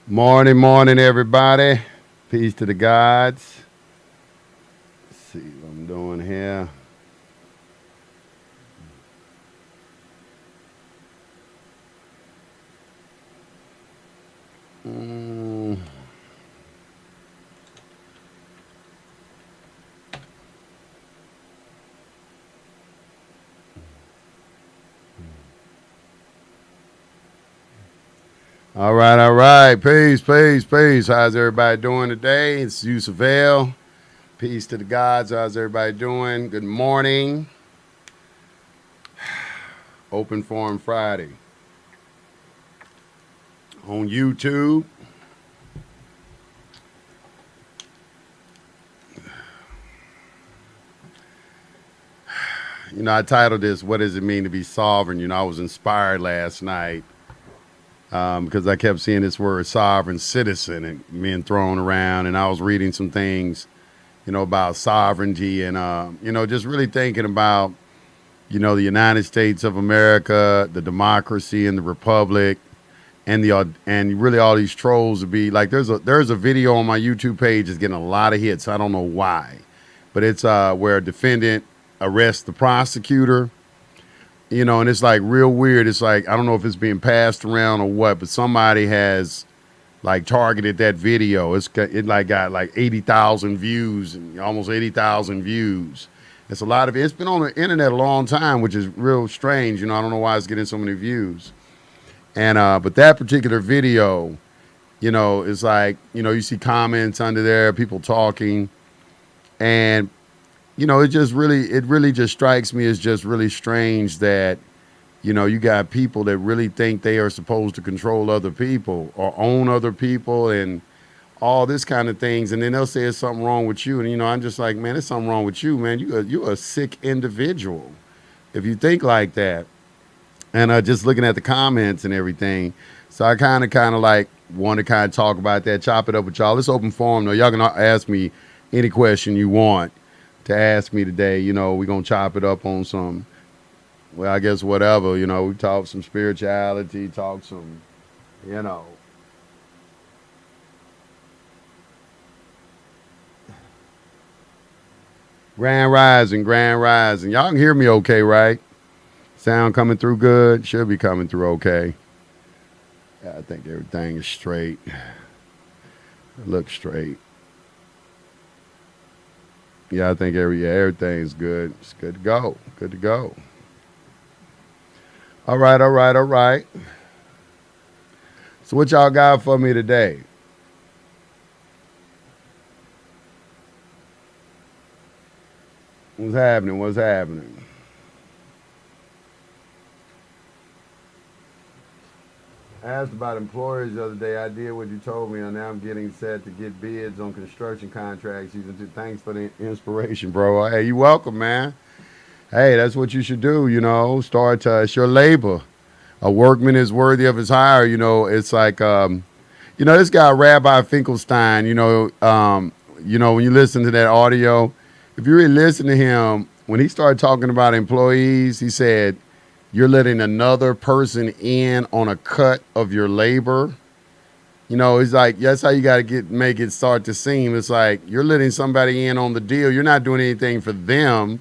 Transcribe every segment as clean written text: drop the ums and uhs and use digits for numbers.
Morning, morning, everybody. Peace to the gods. Let's see what I'm doing here. Mm. All right, all right. Peace, peace, peace. How's everybody doing today? It's Yusef. Peace to the gods. How's everybody doing? Good morning. Open Forum Friday on YouTube. I titled this, What Does It Mean to Be Sovereign? I was inspired last night because I kept seeing this word sovereign citizen and being thrown around. And I was reading some things, about sovereignty and, just really thinking about, the United States of America, the democracy and the republic and really all these trolls to be like, there's a video on my YouTube page that's getting a lot of hits. I don't know why, but it's where a defendant arrests the prosecutor, and it's like real weird. It's like, I don't know if it's being passed around or what, but somebody has like targeted that video. It like got like 80,000 views and almost 80,000 views. It's been on the internet a long time, which is real strange. I don't know why it's getting so many views. And but that particular video, is like, you see comments under there, people talking, and it really just strikes me as just really strange that you got people that really think they are supposed to control other people or own other people and all this kind of things, and then they'll say it's something wrong with you, and I'm just like, man, there's something wrong with you, man. You're a sick individual if you think like that. And just looking at the comments and everything, so I kind of like want to kind of talk about that, chop it up with y'all. It's open forum though. Y'all can ask me any question you want to ask me today. We're gonna chop it up on some, well, I guess whatever. We talk some spirituality, talk some, you know, grand rising, grand rising. Y'all can hear me okay, right? Sound coming through good? Should be coming through okay. Yeah, I think everything is straight. It looks straight. Yeah, I think everything's good. It's good to go. Good to go. All right, all right, all right. So what y'all got for me today? What's happening? What's happening? I asked about employers the other day. I did what you told me, and now I'm getting set to get bids on construction contracts. Thanks for the inspiration, bro. Hey, you welcome, man. Hey, that's what you should do. Start. It's your labor. A workman is worthy of his hire. It's like, this guy Rabbi Finkelstein. When you listen to that audio, if you really listen to him, when he started talking about employees, he said, you're letting another person in on a cut of your labor. It's like, that's how you got to make it start to seem. It's like you're letting somebody in on the deal. You're not doing anything for them.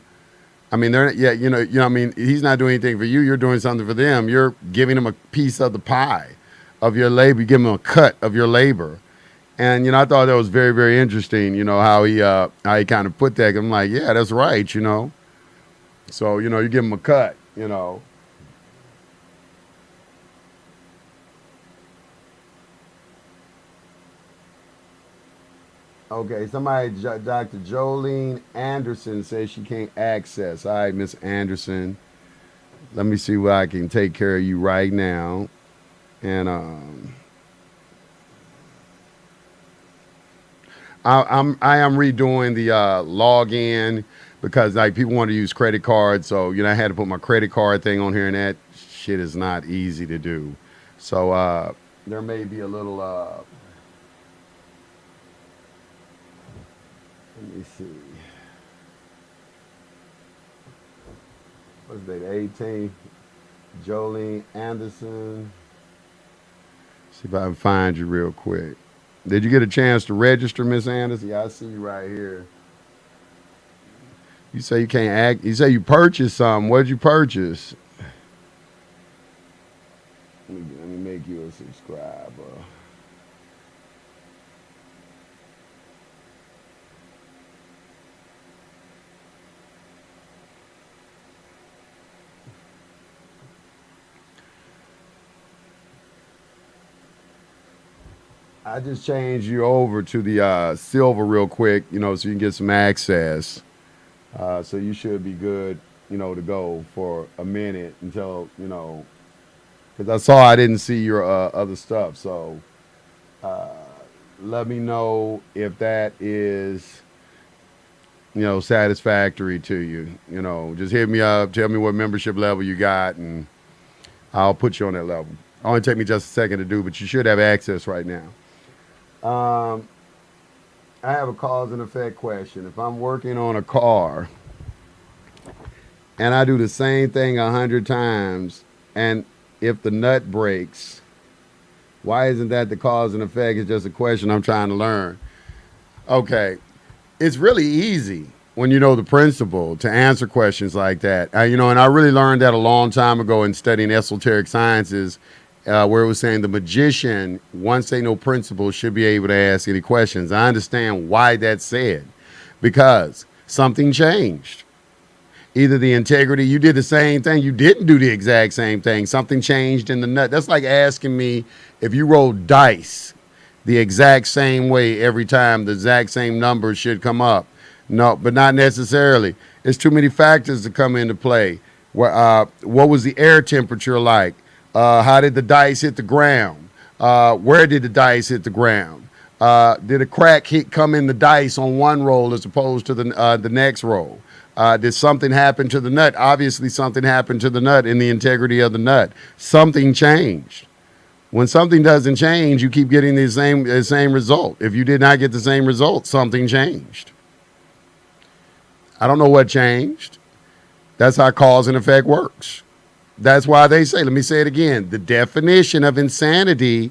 I mean, they're yeah, I mean, he's not doing anything for you. You're doing something for them. You're giving them a piece of the pie of your labor. You give them a cut of your labor. And I thought that was very, very interesting. How he kind of put that. I'm like, yeah, that's right. So you give them a cut. Okay, Dr. Jolene Anderson says she can't access. All right, Miss Anderson. Let me see what I can take care of you right now. And I am redoing the login because like people want to use credit cards. So I had to put my credit card thing on here, and that shit is not easy to do. So there may be a little. Let me see. What's the date? 18th. Jolene Anderson. See if I can find you real quick. Did you get a chance to register, Miss Anderson? Yeah, I see you right here. You say you can't act. You say you purchased something. What did you purchase? Let me make you a subscriber. I just changed you over to the silver real quick, so you can get some access. So you should be good, to go for a minute until, because I saw I didn't see your other stuff. So let me know if that is, satisfactory to you. Just hit me up, tell me what membership level you got, and I'll put you on that level. Only take me just a second to do, but you should have access right now. I have a cause and effect question. If I'm working on a car and I do the same thing 100 times, and if the nut breaks, why isn't that the cause and effect? It's just a question I'm trying to learn. Okay. It's really easy when you know the principle to answer questions like that. And I really learned that a long time ago in studying esoteric sciences, where it was saying the magician, once they know principles, should be able to ask any questions. I understand why that's said, because something changed. Either the integrity, you did the same thing, you didn't do the exact same thing. Something changed in the nut. That's like asking me if you rolled dice the exact same way every time, the exact same numbers should come up. No, but not necessarily. There's too many factors to come into play. What was the air temperature like? How did the dice hit the ground? Where did the dice hit the ground? Did a crack come in the dice on one roll as opposed to the next roll? Did something happen to the nut? Obviously, something happened to the nut in the integrity of the nut. Something changed. When something doesn't change, you keep getting the same result. If you did not get the same result, something changed. I don't know what changed. That's how cause and effect works. That's why they say, let me say it again, the definition of insanity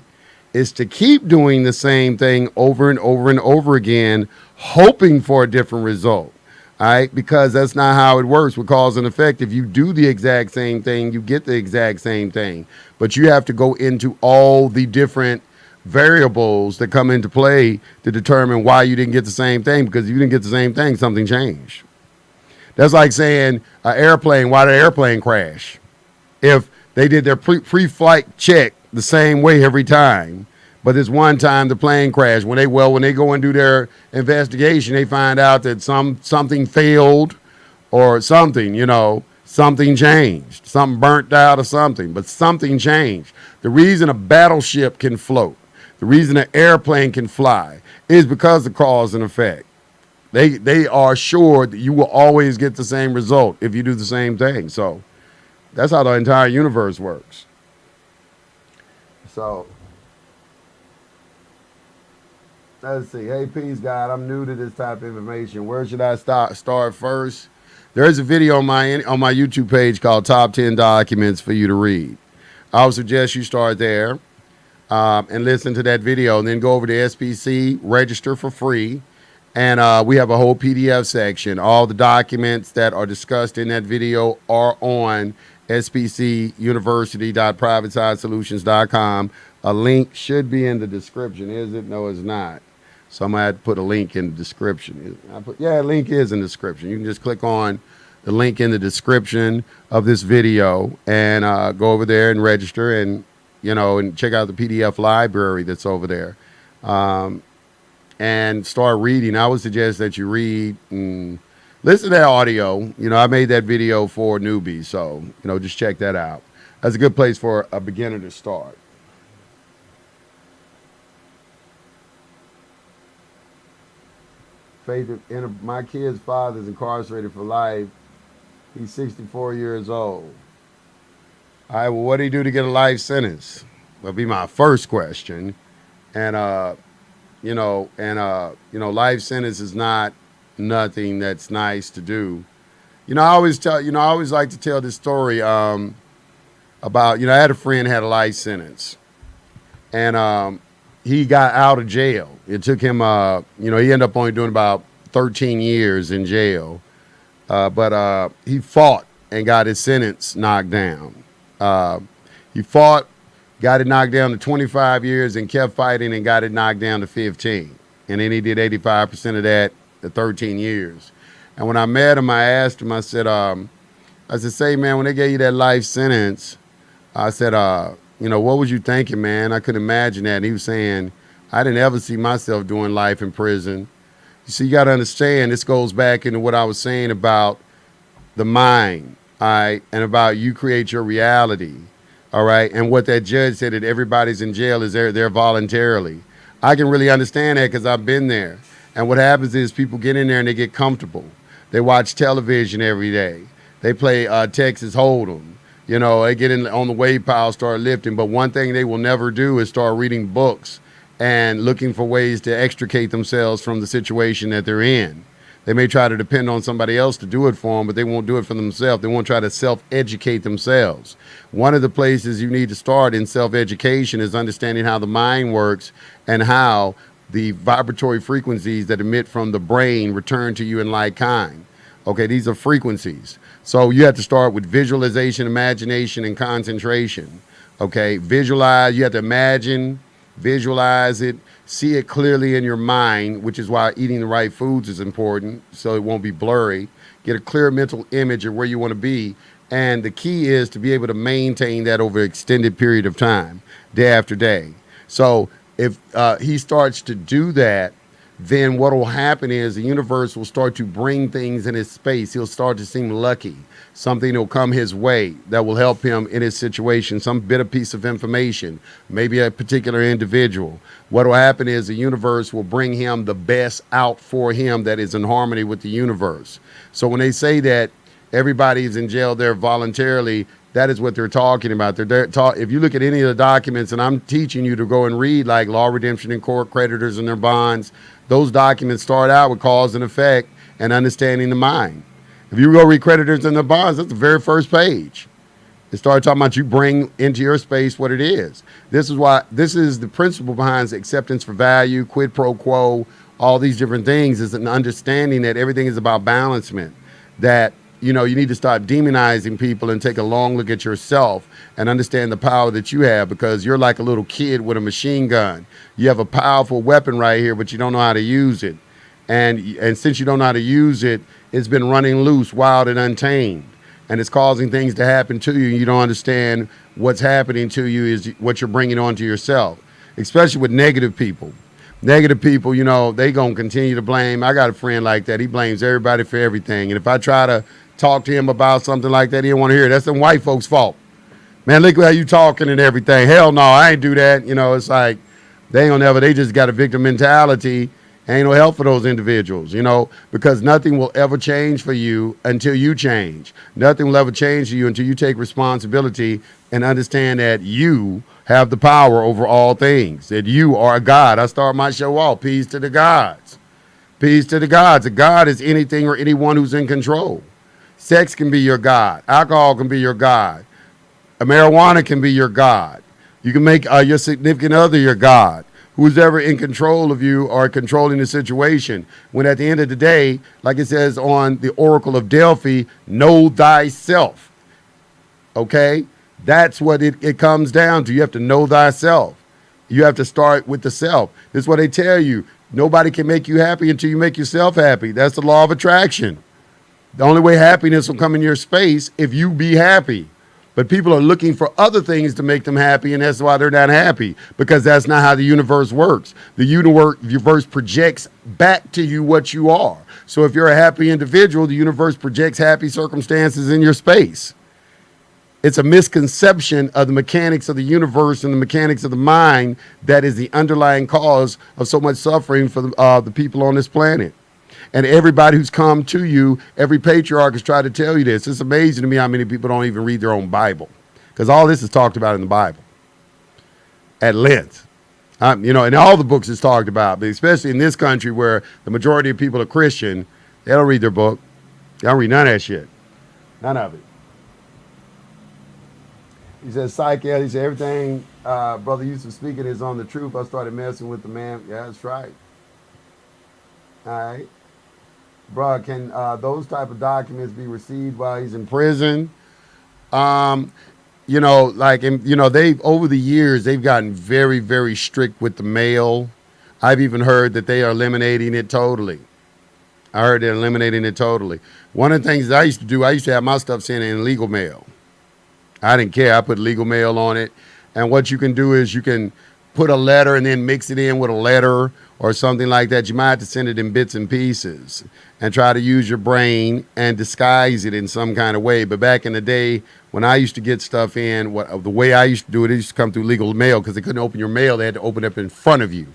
is to keep doing the same thing over and over and over again, hoping for a different result. All right, because that's not how it works with cause and effect. If you do the exact same thing, you get the exact same thing. But you have to go into all the different variables that come into play to determine why you didn't get the same thing. Because if you didn't get the same thing, something changed. That's like saying an airplane, why did an airplane crash? If they did their pre-flight check the same way every time, but this one time the plane crashed. When they go and do their investigation, they find out that something failed or something, something changed. Something burnt out or something, but something changed. The reason a battleship can float, the reason an airplane can fly is because of cause and effect. They are sure that you will always get the same result if you do the same thing. So that's how the entire universe works. So let's see. Hey, peace, God. I'm new to this type of information. Where should I start first? There is a video on my YouTube page called Top 10 Documents for you to read. I would suggest you start there and listen to that video, and then go over to SPC, register for free, and we have a whole PDF section. All the documents that are discussed in that video are on spcuniversity.privatesidesolutions.com. A link should be in the description. Is it? No, it's not. So I'm going to have to put a link in the description. A link is in the description. You can just click on the link in the description of this video and go over there and register and check out the PDF library that's over there. And start reading. I would suggest that you read and listen to that audio. I made that video for newbies, so just check that out. That's a good place for a beginner to start. My kid's father is incarcerated for life. He's 64 years old. All right, well, what did he do to get a life sentence? That'll be my first question. And life sentence is not nothing that's nice to do. I always like to tell this story about, I had a friend who had a life sentence. and he got out of jail. It took him, he ended up only doing about 13 years in jail, but he fought and got his sentence knocked down. He fought, got it knocked down to 25 years, and kept fighting and got it knocked down to 15. And then he did 85% of that, the 13 years. And when I met him, I asked him, I said, say, man, when they gave you that life sentence, I said, what was you thinking, man? I couldn't imagine that. And he was saying, I didn't ever see myself doing life in prison. You see, you got to understand, this goes back into what I was saying about the mind, all right, and about you create your reality, all right? And what that judge said, that everybody's in jail is there voluntarily. I can really understand that because I've been there. And what happens is people get in there and they get comfortable. They watch television every day. They play Texas Hold'em. They get in on the weight pile, start lifting. But one thing they will never do is start reading books and looking for ways to extricate themselves from the situation that they're in. They may try to depend on somebody else to do it for them, but they won't do it for themselves. They won't try to self-educate themselves. One of the places you need to start in self-education is understanding how the mind works and how the vibratory frequencies that emit from the brain return to you in like kind. Okay, these are frequencies. So you have to start with visualization, imagination, and concentration. Okay, visualize, you have to imagine, visualize it, see it clearly in your mind, which is why eating the right foods is important, so it won't be blurry. Get a clear mental image of where you want to be. And the key is to be able to maintain that over an extended period of time, day after day. So if he starts to do that, then what will happen is the universe will start to bring things in his space. He'll start to seem lucky. Something will come his way that will help him in his situation, some bit of piece of information, maybe a particular individual. What will happen is the universe will bring him the best out for him that is in harmony with the universe. So when they say that everybody is in jail there voluntarily, that is what they're talking about. If you look at any of the documents, and I'm teaching you to go and read like law, redemption, and court, creditors and their bonds, those documents start out with cause and effect and understanding the mind. If you go read creditors and their bonds, that's the very first page. It starts talking about you bring into your space what it is. This is the principle behind acceptance for value, quid pro quo, all these different things, is an understanding that everything is about balancement, that you need to stop demonizing people and take a long look at yourself and understand the power that you have, because you're like a little kid with a machine gun. You have a powerful weapon right here, but you don't know how to use it. And since you don't know how to use it, it's been running loose, wild and untamed. And it's causing things to happen to you. You don't understand what's happening to you is what you're bringing onto yourself, especially with negative people. Negative people, they going to continue to blame. I got a friend like that. He blames everybody for everything. And if I try to talk to him about something like that, he don't want to hear it. That's some white folks' fault. Man, look how you talking and everything. Hell no, I ain't do that. It's like they just got a victim mentality. Ain't no help for those individuals, because nothing will ever change for you until you change. Nothing will ever change for you until you take responsibility and understand that you have the power over all things, that you are a God. I start my show off, peace to the gods. Peace to the gods. A God is anything or anyone who's in control. Sex can be your God. Alcohol can be your God. Marijuana can be your God. You can make your significant other your God. Who's ever in control of you or controlling the situation. When at the end of the day, like it says on the Oracle of Delphi, know thyself. Okay? That's what it comes down to. You have to know thyself. You have to start with the self. This is what they tell you. Nobody can make you happy until you make yourself happy. That's the law of attraction. The only way happiness will come in your space if you be happy. But people are looking for other things to make them happy, and that's why they're not happy, because that's not how the universe works. The universe projects back to you what you are. So if you're a happy individual, the universe projects happy circumstances in your space. It's a misconception of the mechanics of the universe and the mechanics of the mind that is the underlying cause of so much suffering for the people on this planet. And everybody who's come to you, every patriarch has tried to tell you this. It's amazing to me how many people don't even read their own Bible, because all this is talked about in the Bible at length. And all the books is talked about, but especially in this country where the majority of people are Christian, they don't read their book. They don't read none of that shit. None of it. He says, psych, he said everything Brother Yusef speaking is on the truth. I started messing with the man. Yeah, that's right. All right. Bruh, can those type of documents be received while he's in prison? Um, they've over the years they've gotten very, very strict with the mail. I've even heard that they are eliminating it totally. I heard they're eliminating it totally. One of the things that I used to do, I used to have my stuff sent in legal mail. I didn't care. I put legal mail on it. And what you can do is you can put a letter and then mix it in with a letter or something like that. You might have to send it in bits and pieces and try to use your brain and disguise it in some kind of way. But back in the day, when I used to get stuff in, the way I used to do it, it used to come through legal mail because they couldn't open your mail. They had to open it up in front of you.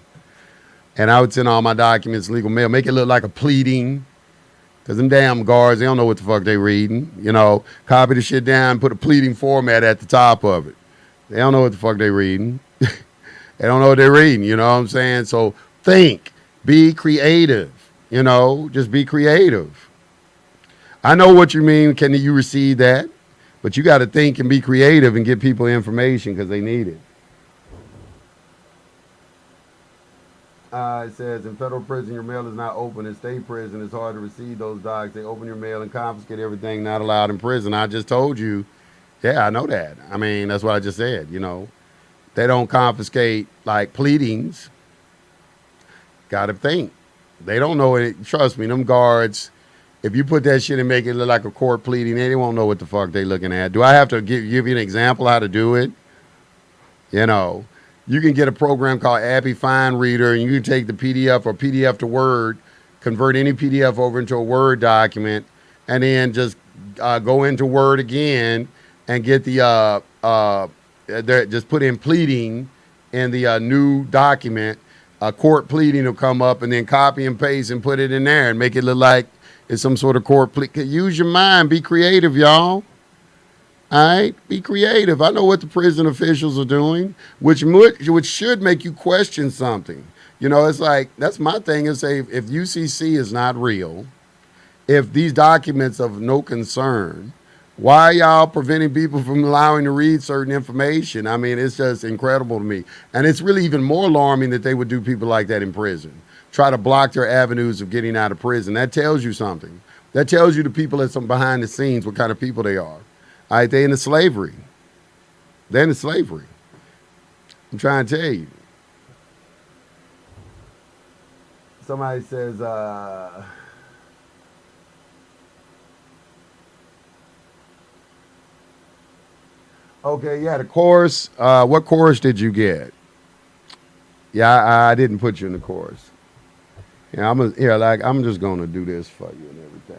And I would send all my documents legal mail, make it look like a pleading. Because them damn guards, they don't know what the fuck they reading. Copy the shit down, put a pleading format at the top of it. They don't know what the fuck they reading. They don't know what they're reading, you know what I'm saying? So think, be creative, just be creative. I know what you mean, can you receive that? But you got to think and be creative and give people information because they need it. It says, in federal prison, your mail is not open. In state prison, it's hard to receive those docs. They open your mail and confiscate everything not allowed in prison. I just told you, yeah, I know that. I mean, that's what I just said, They don't confiscate, like, pleadings. Got to think. They don't know it. Trust me, them guards, if you put that shit and make it look like a court pleading, they won't know what the fuck they looking at. Do I have to give you an example how to do it? You can get a program called Abby Fine Reader, and you can take the PDF or PDF to Word, convert any PDF over into a Word document, and then just go into Word again and get the just put in pleading in the new document. A court pleading will come up, and then copy and paste and put it in there and make it look like it's some sort of court plea. Use your mind. Be creative, y'all. All right, be creative. I know what the prison officials are doing, which should make you question something. It's like, that's my thing is say, if UCC is not real, if these documents of no concern, why are y'all preventing people from allowing to read certain information? I mean, it's just incredible to me. And it's really even more alarming that they would do people like that in prison. Try to block their avenues of getting out of prison. That tells you something. That tells you the people that's behind the scenes, what kind of people they are. All right, they're into slavery. They're into slavery. I'm trying to tell you. Somebody says, okay, yeah, the course. What course did you get? Yeah, I didn't put you in the course. Yeah, I'm just gonna do this for you and everything.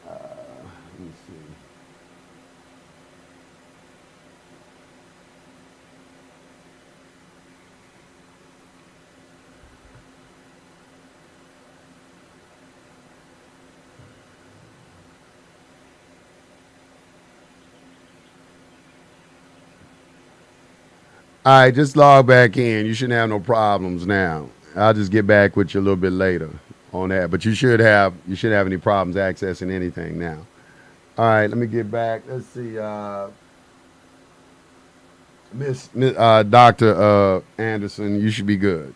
Let me see. All right, just log back in. You shouldn't have no problems now. I'll just get back with you a little bit later on that. But you shouldn't have any problems accessing anything now. All right, let me get back. Let's see. Dr. Anderson, you should be good.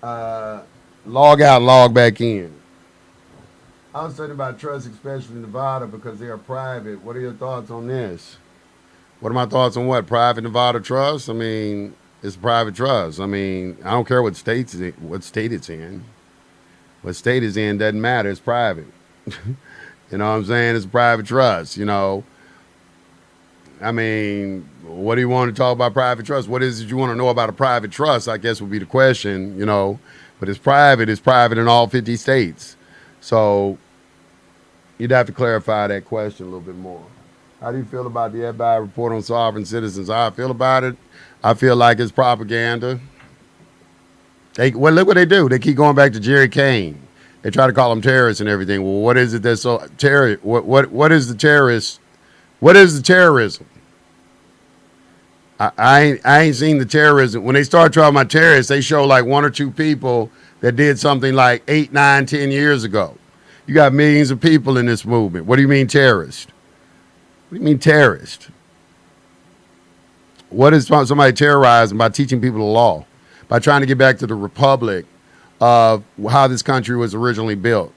Log out, log back in. I was talking about trust, especially in Nevada, because they are private. What are your thoughts on this? What are my thoughts on what? Private Nevada trust? I mean, it's private trust. I mean, I don't care what state it's in. What state it's in doesn't matter. It's private. You know what I'm saying? It's private trust, I mean, what do you want to talk about private trust? What is it you want to know about a private trust, I guess would be the question, But it's private in all 50 states. So you'd have to clarify that question a little bit more. How do you feel about the FBI report on sovereign citizens? How I feel about it? I feel like it's propaganda. Look what they do. They keep going back to Jerry Kane. They try to call them terrorists and everything. Well, what is it that's so terror? What is the terrorist? What is the terrorism? I ain't seen the terrorism. When they start talking about terrorists, they show like one or two people that did something like 8, 9, 10 years ago. You got millions of people in this movement. What do you mean terrorist? What do you mean terrorist? What is somebody terrorizing? By teaching people the law, by trying to get back to the republic of how this country was originally built,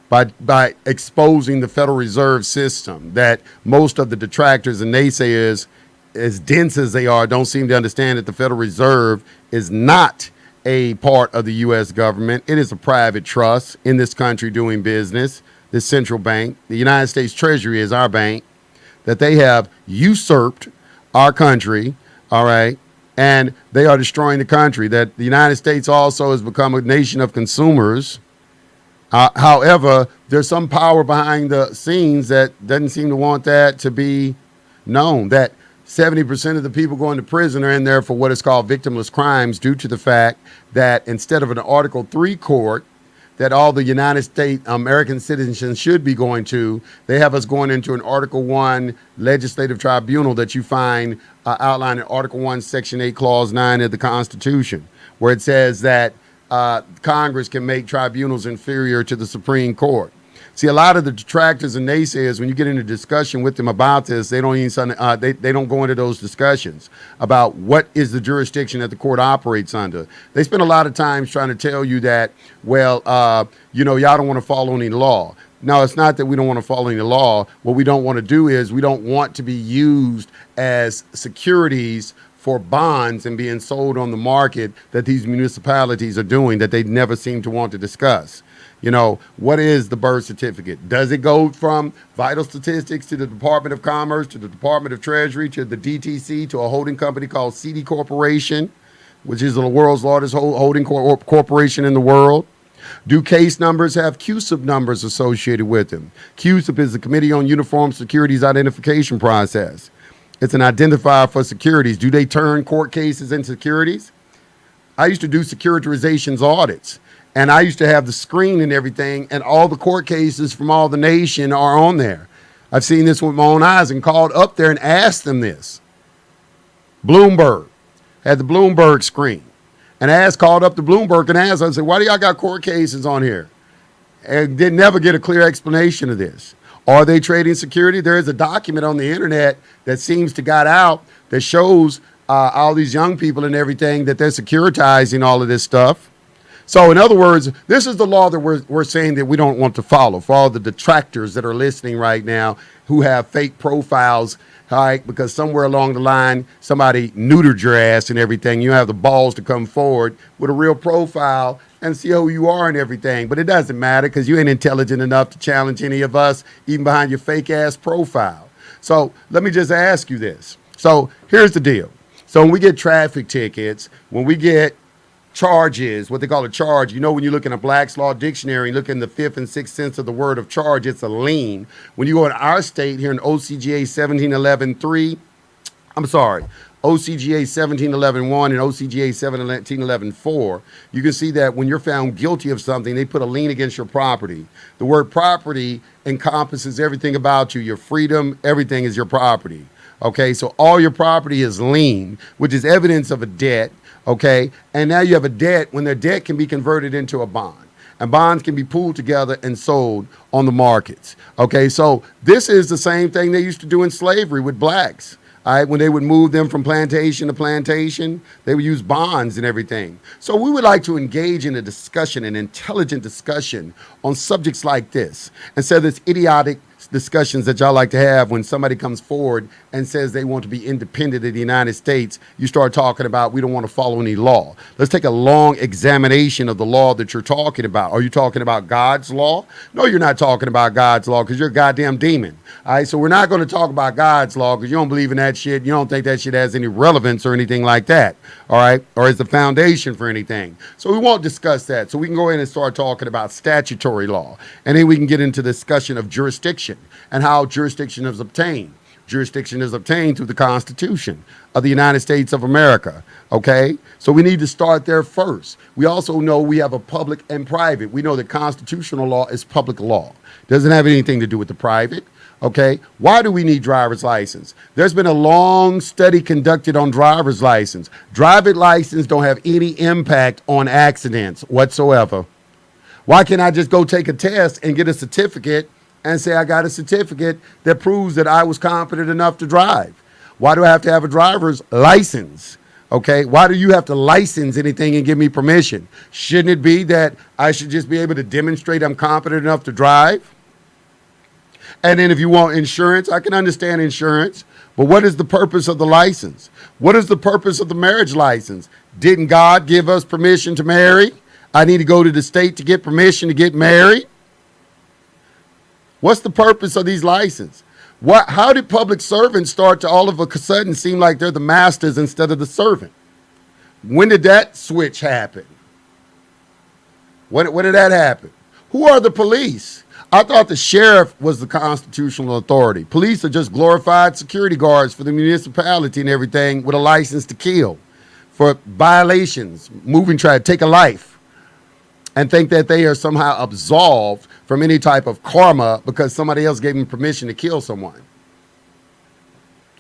by exposing the Federal Reserve System that most of the detractors and naysayers, as dense as they are, don't seem to understand that the Federal Reserve is not a part of the U.S. government. It is a private trust in this country doing business. This central bank, the United States Treasury, is our bank, that they have usurped our country, all right, and they are destroying the country. That the United States also has become a nation of consumers. However, there's some power behind the scenes that doesn't seem to want that to be known, that 70% of the people going to prison are in there for what is called victimless crimes due to the fact that instead of an Article 3 court that all the United States American citizens should be going to, they have us going into an Article 1 legislative tribunal that you find outlined in Article 1, Section 8, Clause 9 of the Constitution, where it says that Congress can make tribunals inferior to the Supreme Court. See, a lot of the detractors and naysayers, when you get into discussion with them about this, they don't even they don't go into those discussions about what is the jurisdiction that the court operates under. They spend a lot of time trying to tell you that, well, y'all don't want to follow any law. No, it's not that we don't want to follow any law. What we don't want to do is we don't want to be used as securities for bonds and being sold on the market that these municipalities are doing that they never seem to want to discuss. What is the birth certificate? Does it go from vital statistics to the Department of Commerce, to the Department of Treasury, to the DTC, to a holding company called CD Corporation, which is the world's largest holding corporation in the world? Do case numbers have CUSIP numbers associated with them? CUSIP is the Committee on Uniform Securities Identification Process. It's an identifier for securities. Do they turn court cases into securities? I used to do securitizations audits, and I used to have the screen and everything, and all the court cases from all the nation are on there. I've seen this with my own eyes and called up there and asked them this. Bloomberg had the Bloomberg screen, and called up to Bloomberg and asked, I said, why do y'all got court cases on here? And did never get a clear explanation of this. Are they trading security? There is a document on the internet that seems to got out that shows all these young people and everything that they're securitizing all of this stuff. So in other words, this is the law that we're saying that we don't want to follow for all the detractors that are listening right now who have fake profiles, all right, because somewhere along the line, somebody neutered your ass and everything. You have the balls to come forward with a real profile and see who you are and everything. But it doesn't matter because you ain't intelligent enough to challenge any of us, even behind your fake ass profile. So let me just ask you this. So here's the deal. So when we get traffic tickets, when we get charges, what they call a charge, when you look in a Black's Law Dictionary and look in the 5th and 6th sense of the word of charge, it's a lien. When you go in our state here in OCGA 1711.3, OCGA 1711.1 and OCGA 1711.4, you can see that when you're found guilty of something, they put a lien against your property. The word property encompasses everything about you, your freedom, everything is your property. Okay, so all your property is lien, which is evidence of a debt. Okay, and now you have a debt when the debt can be converted into a bond. And bonds can be pooled together and sold on the markets. Okay, so this is the same thing they used to do in slavery with blacks. All right, when they would move them from plantation to plantation, they would use bonds and everything. So we would like to engage in a discussion, an intelligent discussion on subjects like this, instead of this idiotic discussions that y'all like to have when somebody comes forward and says they want to be independent of the United States. You start talking about we don't want to follow any law. Let's take a long examination of the law that you're talking about. Are you talking about God's law? No, you're not talking about God's law because you're a goddamn demon. All right, so we're not going to talk about God's law because you don't believe in that shit. You don't think that shit has any relevance or anything like that. All right, or is the foundation for anything. So we won't discuss that. So we can go in and start talking about statutory law. And then we can get into the discussion of jurisdiction and how jurisdiction is obtained. Jurisdiction is obtained through the Constitution of the United States of America, okay? So we need to start there first. We also know we have a public and private. We know that constitutional law is public law. Doesn't have anything to do with the private, okay? Why do we need driver's license? There's been a long study conducted on driver's license. Driver's license don't have any impact on accidents whatsoever. Why can't I just go take a test and get a certificate and say I got a certificate that proves that I was competent enough to drive? Why do I have to have a driver's license? Okay, why do you have to license anything and give me permission? Shouldn't it be that I should just be able to demonstrate I'm competent enough to drive? And then if you want insurance, I can understand insurance, but what is the purpose of the license? What is the purpose of the marriage license? Didn't God give us permission to marry? I need to go to the state to get permission to get married? What's the purpose of these licenses? How did public servants start to all of a sudden seem like they're the masters instead of the servant? When did that switch happen? When did that happen? Who are the police? I thought the sheriff was the constitutional authority. Police are just glorified security guards for the municipality and everything with a license to kill for violations, try to take a life, and think that they are somehow absolved from any type of karma because somebody else gave them permission to kill someone.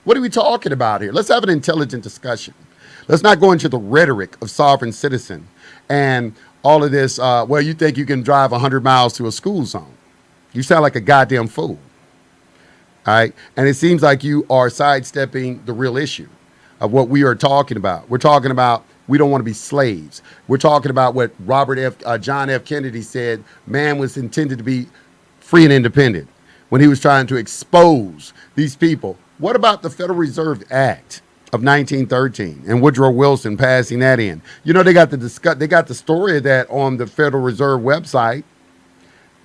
What are we talking about here? Let's have an intelligent discussion. Let's not go into the rhetoric of sovereign citizen and all of this, well, you think you can drive 100 miles to a school zone. You sound like a goddamn fool. All right? And it seems like you are sidestepping the real issue of what we are talking about. We're talking about we don't want to be slaves. We're talking about what John F. Kennedy said, man was intended to be free and independent when he was trying to expose these people. What about the Federal Reserve Act of 1913 and Woodrow Wilson passing that in? You know, they got the story of that on the Federal Reserve website.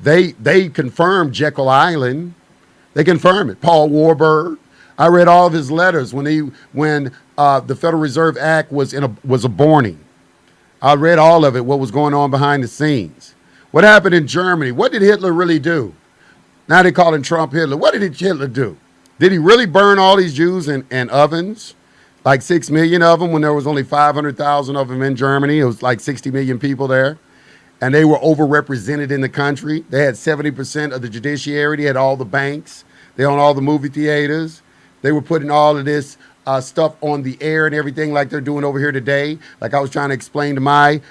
They confirmed Jekyll Island. They confirmed it. Paul Warburg. I read all of his letters when the Federal Reserve Act was aborting. I read all of it, what was going on behind the scenes. What happened in Germany? What did Hitler really do? Now they call him Trump Hitler. What did Hitler do? Did he really burn all these Jews in ovens? Like 6 million of them when there was only 500,000 of them in Germany. It was like 60 million people there. And they were overrepresented in the country. They had 70% of the judiciary. They had all the banks. They owned all the movie theaters. They were putting all of this stuff on the air and everything like they're doing over here today. Like I was trying to explain to my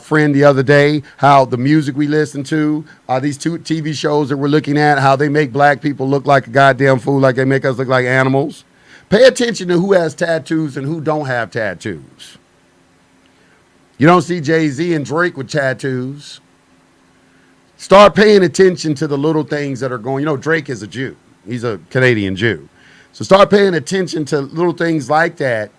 friend the other day how the music we listen to, these two TV shows that we're looking at, how they make black people look like a goddamn fool, like they make us look like animals. Pay attention to who has tattoos and who don't have tattoos. You don't see Jay-Z and Drake with tattoos. Start paying attention to the little things that are going. You know, Drake is a Jew. He's a Canadian Jew. So start paying attention to little things like that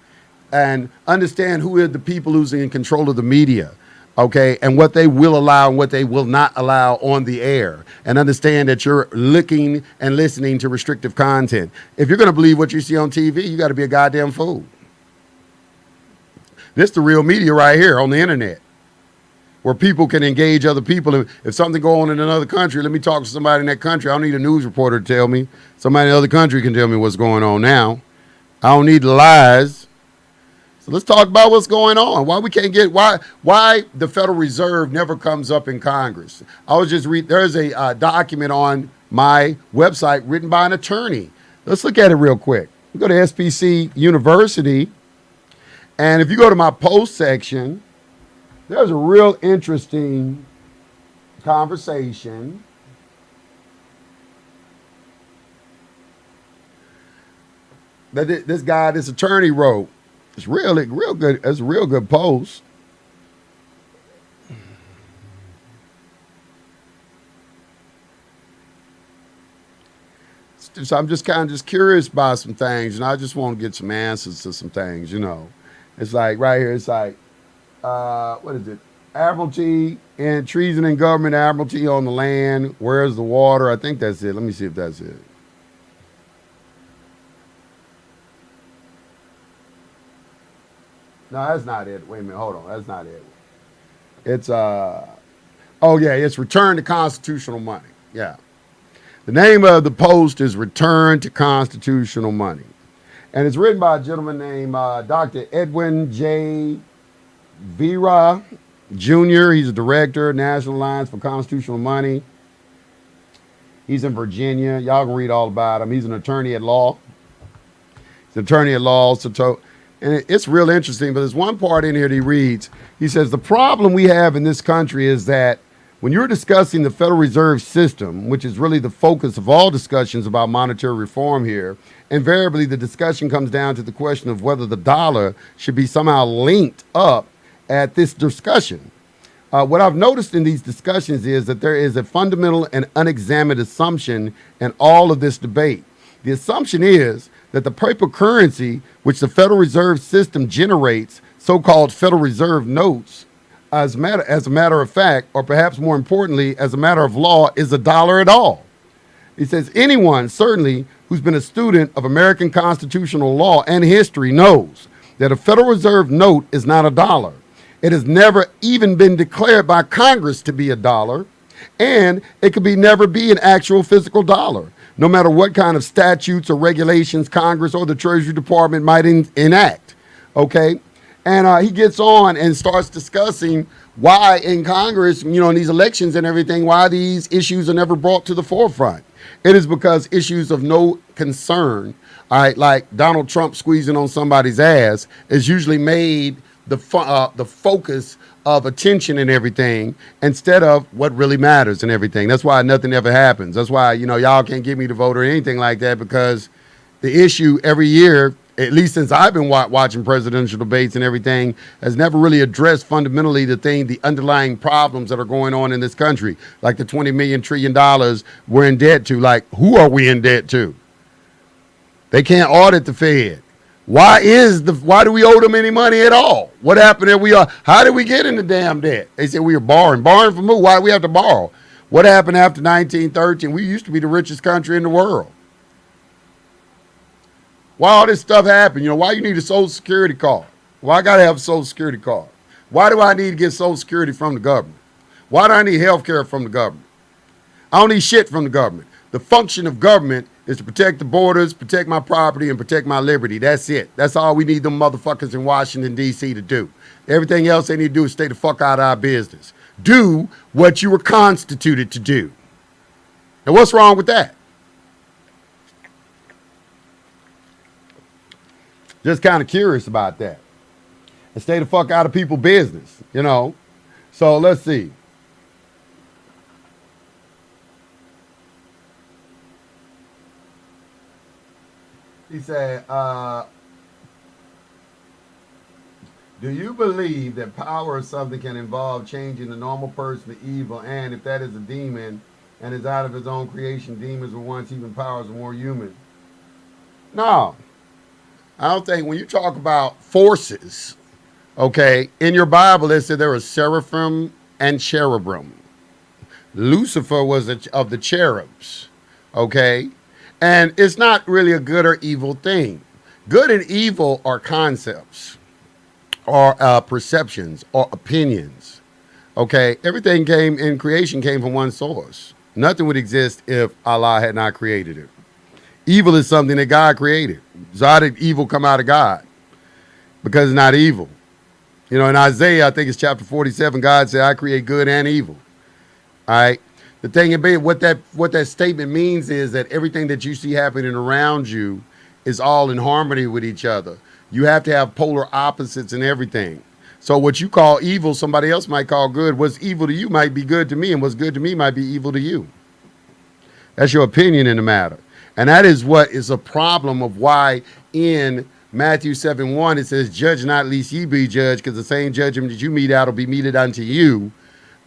and understand who are the people who's in control of the media, okay, and what they will allow and what they will not allow on the air. And understand that you're looking and listening to restrictive content. If you're going to believe what you see on TV, you got to be a goddamn fool. This is the real media right here on the internet, where people can engage other people. If something goes on in another country, let me talk to somebody in that country. I don't need a news reporter to tell me. Somebody in the other country can tell me what's going on now. I don't need the lies. So let's talk about what's going on. Why we can't get, why the Federal Reserve never comes up in Congress. I was just there's a document on my website written by an attorney. Let's look at it real quick. We go to SPC University. And if you go to my post section, there's a real interesting conversation that this attorney wrote. It's real good. It's a real good post. So I'm just kind of curious about some things, and I just want to get some answers to some things, you know. It's like right here, it's like, what is it? Admiralty and treason and government admiralty on the land. Where's the water? I think that's it. Let me see if that's it. No, that's not it. Wait a minute. Hold on. That's not it. It's, oh yeah, it's Return to Constitutional Money. Yeah. The name of the post is Return to Constitutional Money. And it's written by a gentleman named Dr. Edwin J. Vera Jr. He's a director, National Alliance for Constitutional Money. He's in Virginia. Y'all can read all about him. He's an attorney at law. He's an attorney at law. And it's real interesting, but there's one part in here that he reads. He says, the problem we have in this country is that When you're discussing the Federal Reserve System, which is really the focus of all discussions about monetary reform here, invariably the discussion comes down to the question of whether the dollar should be somehow linked up at this discussion. What I've noticed in these discussions is that there is a fundamental and unexamined assumption in all of this debate. The assumption is that the paper currency, which the Federal Reserve System generates, so-called Federal Reserve notes, as a matter of fact, or perhaps more importantly, as a matter of law, is a dollar at all. He says anyone, certainly, who's been a student of American constitutional law and history knows that a Federal Reserve note is not a dollar. It has never even been declared by Congress to be a dollar, and it could never be an actual physical dollar, no matter what kind of statutes or regulations Congress or the Treasury Department might enact, okay? And he gets on and starts discussing why in Congress, in these elections and everything, why these issues are never brought to the forefront. It is because issues of no concern, all right, like Donald Trump squeezing on somebody's ass, is usually made the focus of attention and everything instead of what really matters and everything. That's why nothing ever happens. That's why, y'all can't get me to vote or anything like that, because the issue every year, at least since I've been watching presidential debates and everything, has never really addressed fundamentally the underlying problems that are going on in this country, like the $20 trillion we're in debt to. Like, who are we in debt to? They can't audit the Fed. Why do we owe them any money at all? What happened there? How did we get into damn debt? They said we were borrowing. Borrowing from who? Why do we have to borrow? What happened after 1913? We used to be the richest country in the world. Why all this stuff happened? Why you need a Social Security card? Why I got to have a Social Security card? Why do I need to get Social Security from the government? Why do I need health care from the government? I don't need shit from the government. The function of government is to protect the borders, protect my property, and protect my liberty. That's it. That's all we need them motherfuckers in Washington, D.C. to do. Everything else they need to do is stay the fuck out of our business. Do what you were constituted to do. And what's wrong with that? Just kind of curious about that. And stay the fuck out of people's business, So let's see. He said, do you believe that power or something can involve changing the normal person to evil? And if that is a demon and is out of his own creation, demons were once even powers were more human? No. I don't think when you talk about forces, okay, in your Bible it said there was seraphim and cherubim. Lucifer was of the cherubs, okay? And it's not really a good or evil thing. Good and evil are concepts, or perceptions, or opinions, okay? Everything in creation came from one source. Nothing would exist if Allah had not created it. Evil is something that God created. So how did evil come out of God? Because it's not evil. In Isaiah, I think it's chapter 47, God said, I create good and evil. All right? The thing about what that statement means is that everything that you see happening around you is all in harmony with each other. You have to have polar opposites in everything. So what you call evil, somebody else might call good. What's evil to you might be good to me, and what's good to me might be evil to you. That's your opinion in the matter. And that is what is a problem of why in Matthew 7:1 it says, judge not lest ye be judged, because the same judgment that you mete out will be meted unto you.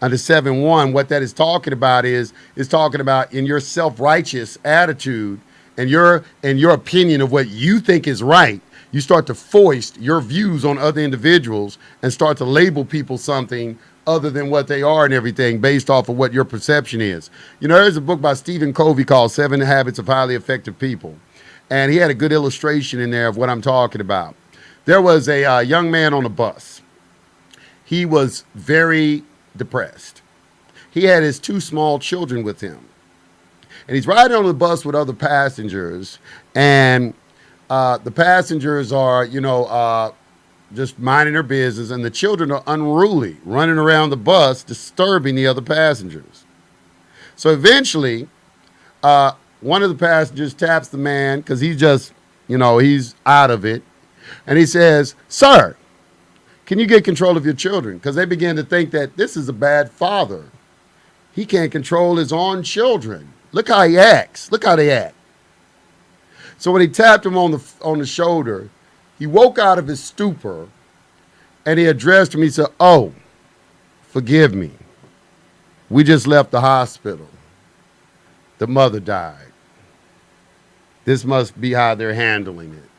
Under 7:1, what that is talking about is talking about in your self-righteous attitude and your opinion of what you think is right, you start to foist your views on other individuals and start to label people something other than what they are and everything based off of what your perception is. There's a book by Stephen Covey called 7 Habits of Highly Effective People. And he had a good illustration in there of what I'm talking about. There was a young man on a bus. He was very depressed. He had his 2 small children with him. And he's riding on the bus with other passengers. And the passengers are, just minding their business, and the children are unruly, running around the bus, disturbing the other passengers. So eventually, one of the passengers taps the man, because he's just, he's out of it. And he says, sir, can you get control of your children? Because they begin to think that this is a bad father. He can't control his own children. Look how he acts. Look how they act. So when he tapped him on the shoulder, he woke out of his stupor and he addressed him. He said, "Oh, forgive me. We just left the hospital. The mother died. This must be how they're handling it."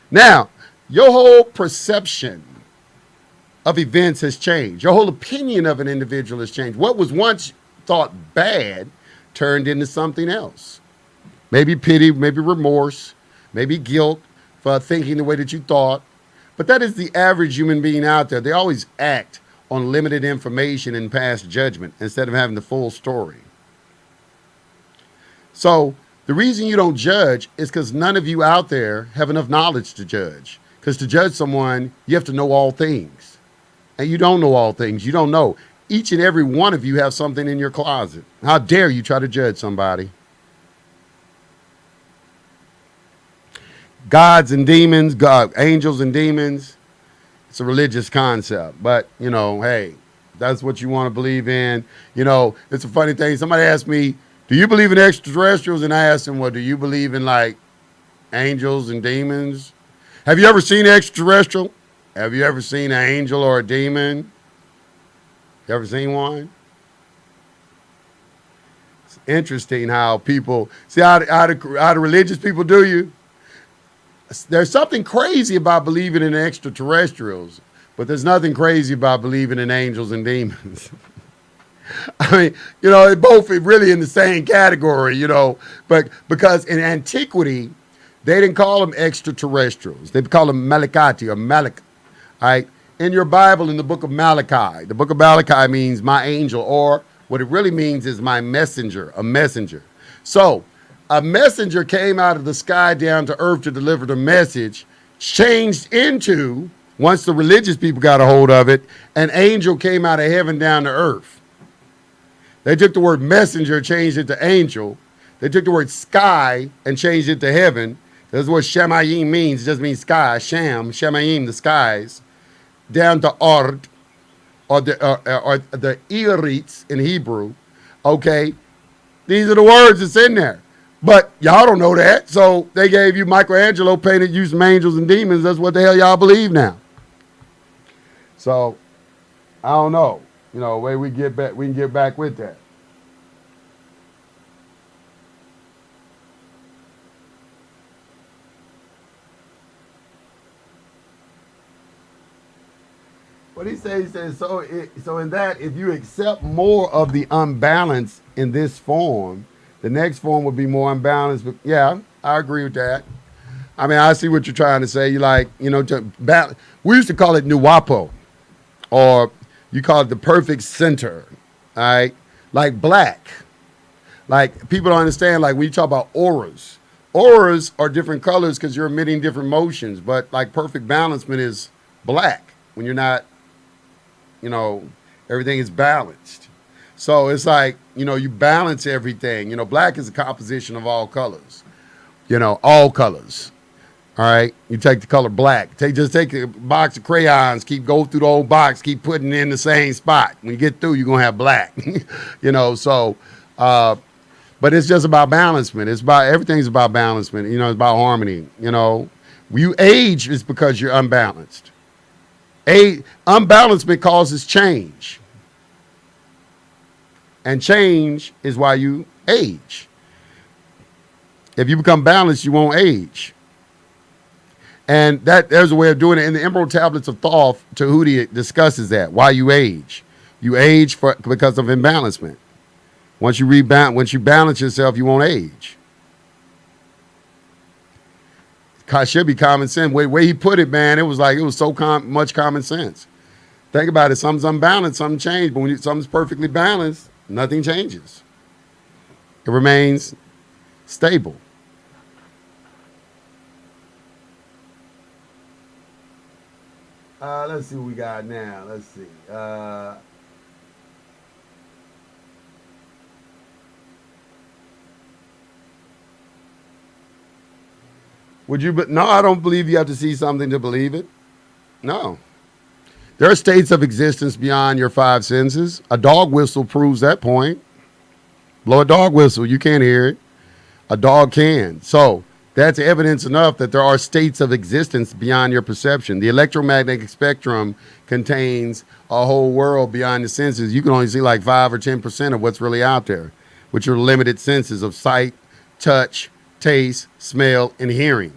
Now, your whole perception of events has changed. Your whole opinion of an individual has changed. What was once thought bad turned into something else. Maybe pity, maybe remorse, maybe guilt for thinking the way that you thought. But that is the average human being out there. They always act on limited information and past judgment instead of having the full story. So the reason you don't judge is because none of you out there have enough knowledge to judge. Because to judge someone, you have to know all things. And you don't know all things. You don't know. Each and every one of you have something in your closet. How dare you try to judge somebody? Gods and demons, angels and demons, it's a religious concept. But, you know, hey, that's what you want to believe in. You know, it's a funny thing. Somebody asked me, "Do you believe in extraterrestrials?" And I asked them, "Well, do you believe in, like, angels and demons? Have you ever seen an extraterrestrial? Have you ever seen an angel or a demon? You ever seen one?" It's interesting how people, see how the religious people do you? There's something crazy about believing in extraterrestrials, but there's nothing crazy about believing in angels and demons. I mean, you know, they both are really in the same category, you know, but because in antiquity, they didn't call them extraterrestrials. They called them Malakati or Malak. All right. In your Bible, in the book of Malachi, the book of Malachi means my angel, or what it really means is my messenger, a messenger. So a messenger came out of the sky down to earth to deliver the message, changed into, once the religious people got a hold of it, an angel came out of heaven down to earth. They took the word messenger, changed it to angel. They took the word sky and changed it to heaven. That's what Shemayim means. It just means sky. Shemayim, the skies. Down to Ard, or the Eritz in Hebrew. Okay, these are the words that's in there. But y'all don't know that, so they gave you Michelangelo painted you some angels and demons. That's what the hell y'all believe now. So I don't know. You know, way we can get back with that. What he says, so in that, if you accept more of the unbalance in this form, the next form would be more unbalanced. But yeah, I agree with that. I mean, I see what you're trying to say. You like, you know, we used to call it Nuwapo, or you call it the perfect center, all right? Like black. Like people don't understand, like when you talk about auras are different colors because you're emitting different motions, but like perfect balancement is black when you're not, you know, everything is balanced. So it's like, you know, you balance everything. You know, black is a composition of all colors. You know, all colors. All right. You take the color black. Just take a box of crayons, go through the whole box, keep putting it in the same spot. When you get through, you're gonna have black. You know, so but it's just about balancement. Everything's about balancement. You know, it's about harmony. You know, when you age, it's because you're unbalanced. Unbalancement causes change. And change is why you age. If you become balanced, you won't age. And there's a way of doing it. In the Emerald Tablets of Thoth, Tahuti discusses that, why you age. You age because of imbalancement. Once you balance yourself, you won't age. It should be common sense. The way he put it, man, it was so much common sense. Think about it. Something's unbalanced, something changed. But when something's perfectly balanced, nothing changes. It remains stable. Let's see what we got now. Let's see. No, I don't believe you have to see something to believe it. No. There are states of existence beyond your five senses. A dog whistle proves that point. Blow a dog whistle, you can't hear it. A dog can. So that's evidence enough that there are states of existence beyond your perception. The electromagnetic spectrum contains a whole world beyond the senses. You can only see like 5 or 10% of what's really out there, with your limited senses of sight, touch, taste, smell, and hearing.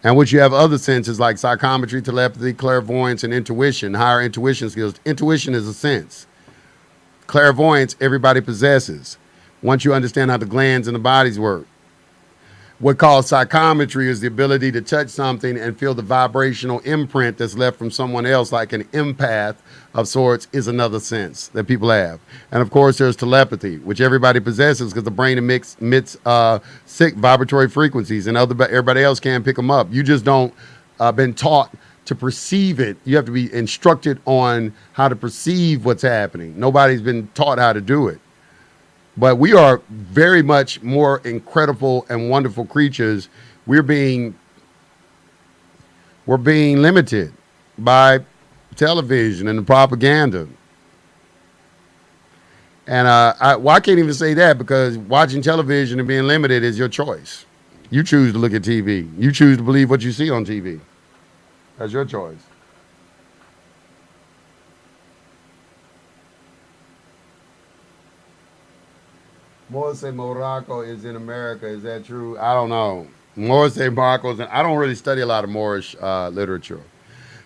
And which you have other senses like psychometry, telepathy, clairvoyance, and intuition, higher intuition skills. Intuition is a sense. Clairvoyance, everybody possesses, once you understand how the glands in the bodies work. What called psychometry is the ability to touch something and feel the vibrational imprint that's left from someone else, like an empath of sorts, is another sense that people have. And of course, there's telepathy, which everybody possesses because the brain emits sick vibratory frequencies, and everybody else can pick them up. You just don't been taught to perceive it. You have to be instructed on how to perceive what's happening. Nobody's been taught how to do it. But we are very much more incredible and wonderful creatures. We're being limited by television and the propaganda. And I can't even say that, because watching television and being limited is your choice. You choose to look at TV. You choose to believe what you see on TV. That's your choice. Morse Morocco is in America. Is that true? I don't know. Morse Morocco's I don't really study a lot of Moorish literature.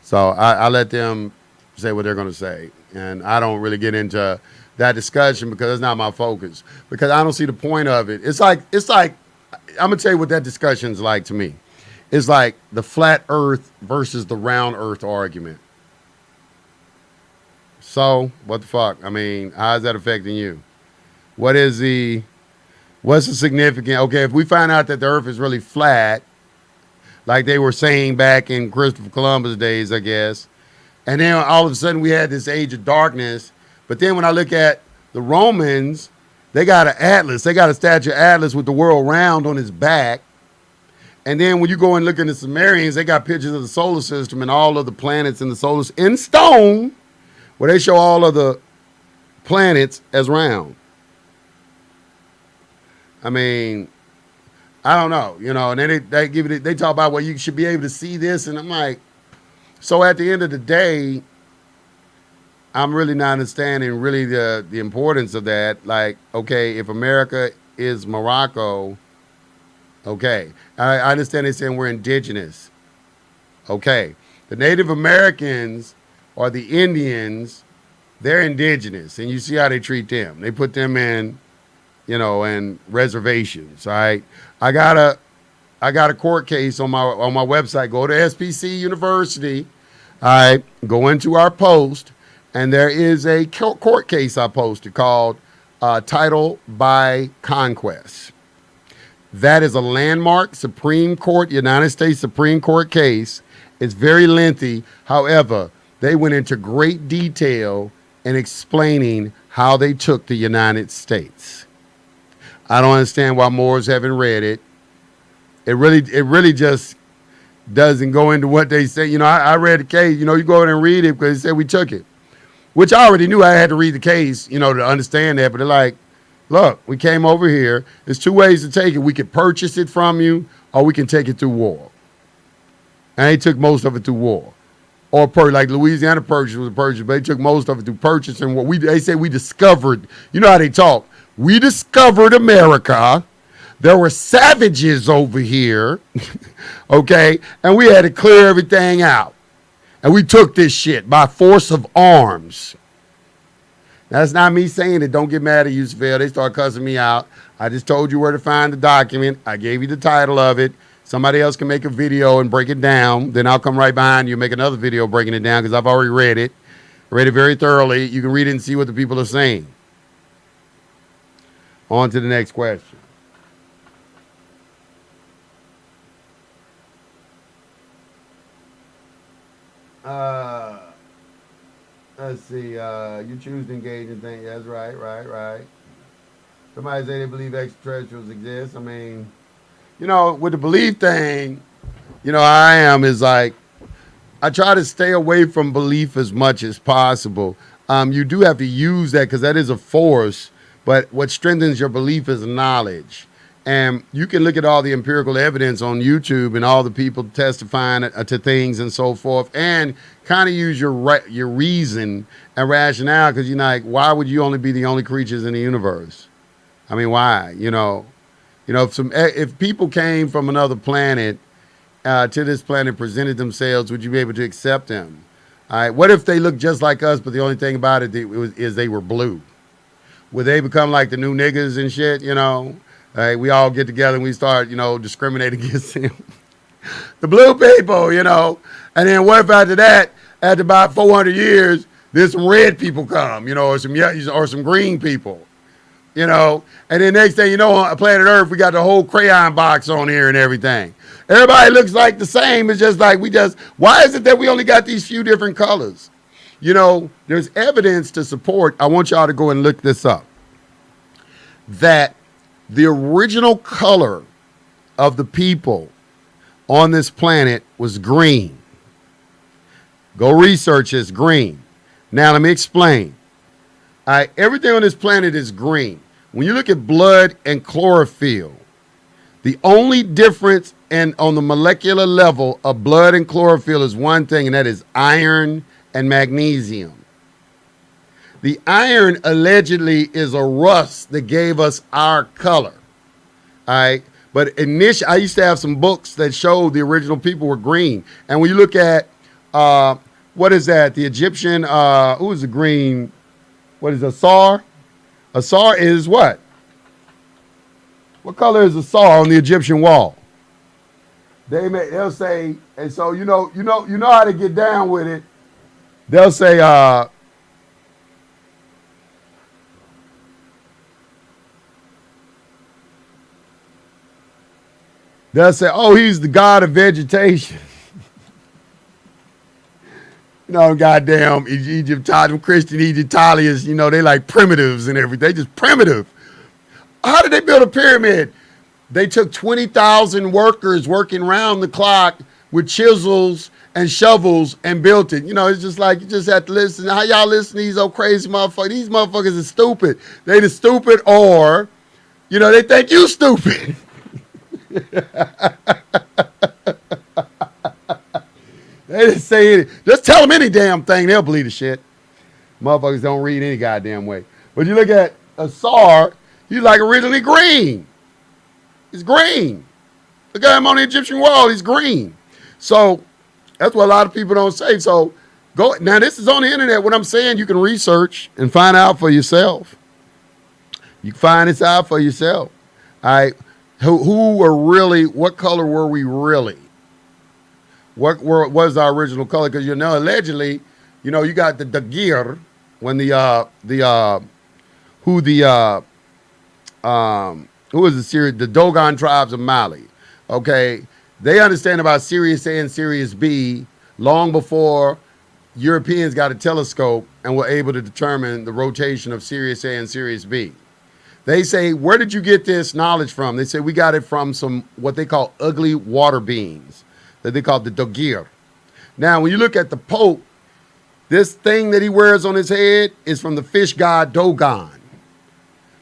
So I let them say what they're going to say. And I don't really get into that discussion because it's not my focus. Because I don't see the point of it. It's like I'm going to tell you what that discussion's like to me. It's like the flat earth versus the round earth argument. So, what the fuck? I mean, how is that affecting you? What's the significant? Okay, if we find out that the earth is really flat, like they were saying back in Christopher Columbus days, I guess, and then all of a sudden we had this age of darkness, but then when I look at the Romans, they got an atlas. They got a statue of Atlas with the world round on his back. And then when you go and look at the Sumerians, they got pictures of the solar system and all of the planets in the solar system in stone, where they show all of the planets as round. I mean, I don't know, and then they give it. They talk about, well, you should be able to see this, and I'm like, so at the end of the day, I'm really not understanding really the importance of that. Like, okay, if America is Morocco, okay, I understand they're saying we're indigenous. Okay, the Native Americans or the Indians, they're indigenous, and you see how they treat them. They put them in, and reservations. All right. I got a court case on my website. Go to SPC University. All right. Go into our post, and there is a court case I posted called Title by Conquest. That is a landmark Supreme Court, United States Supreme Court case. It's very lengthy. However, they went into great detail in explaining how they took the United States. I don't understand why Moors haven't read it. It really just doesn't go into what they say. I read the case. You go in and read it because they said we took it, which I already knew I had to read the case, to understand that. But they're like, look, we came over here. There's two ways to take it. We could purchase it from you, or we can take it through war. And they took most of it through war. Or like Louisiana Purchase was a purchase, but they took most of it through purchase. And they say we discovered, you know how they talk. We discovered America. There were savages over here, okay? And we had to clear everything out. And we took this shit by force of arms. That's not me saying it. Don't get mad at Yusef. They start cussing me out. I just told you where to find the document. I gave you the title of it. Somebody else can make a video and break it down. Then I'll come right behind you and make another video breaking it down because I've already read it. Read it very thoroughly. You can read it and see what the people are saying. On to the next question. Let's see. You choose to engage in things. That's right. Somebody say they believe extraterrestrials exist. I mean, with the belief thing, I am is like, I try to stay away from belief as much as possible. You do have to use that because that is a force, but what strengthens your belief is knowledge. And you can look at all the empirical evidence on YouTube and all the people testifying to things and so forth, and kind of use your reason and rationale, because you're like, why would you only be the only creatures in the universe? I mean, why? If people came from another planet to this planet, presented themselves, would you be able to accept them? All right. What if they look just like us, but the only thing about it is they were blue? Would they become like the new niggas and shit? We all get together and we start, discriminating against them. The blue people, And then what if after that, after about 400 years, there's some red people come, or some green people, And then next thing on planet Earth, we got the whole crayon box on here and everything. Everybody looks like the same. It's just like why is it that we only got these few different colors? There's evidence to support. I want y'all to go and look this up. That the original color of the people on this planet was green. Go research this, green. Now let me explain. Everything on this planet is green. When you look at blood and chlorophyll, the only difference on the molecular level of blood and chlorophyll is one thing, and that is iron and magnesium. The iron allegedly is a rust that gave us our color. All right. But initially, I used to have some books that showed the original people were green. And when you look at, what is that? The Egyptian, who is the green? What is Asar? Asar is what? What color is Asar on the Egyptian wall? They'll say, and so you know how to get down with it. They'll say, oh, he's the god of vegetation. Goddamn Egyptian, Christian Egyptalians, they like primitives and everything. They just primitive. How did they build a pyramid? They took 20,000 workers working round the clock with chisels and shovels and built it. It's just like you just have to listen. How y'all listen to these old crazy motherfuckers? These motherfuckers are stupid. They the stupid, or, they think you stupid. They just say it. Just tell them any damn thing. They'll believe the shit. Motherfuckers don't read any goddamn way. But you look at Asar, he's like originally green. He's green. Look at him on the Egyptian wall. He's green. So that's what a lot of people don't say. So go now. This is on the internet. What I'm saying, you can research and find out for yourself. You can find this out for yourself. All right. Who were really? What color were we really? What was our original color? Because allegedly, you got the Dagir when who is the Syria? The Dogon tribes of Mali. Okay, they understand about Sirius A and Sirius B long before Europeans got a telescope and were able to determine the rotation of Sirius A and Sirius B. They say, where did you get this knowledge from? They say, we got it from some what they call ugly water beings that they call the Dogir. Now, when you look at the Pope, this thing that he wears on his head is from the fish god Dogon.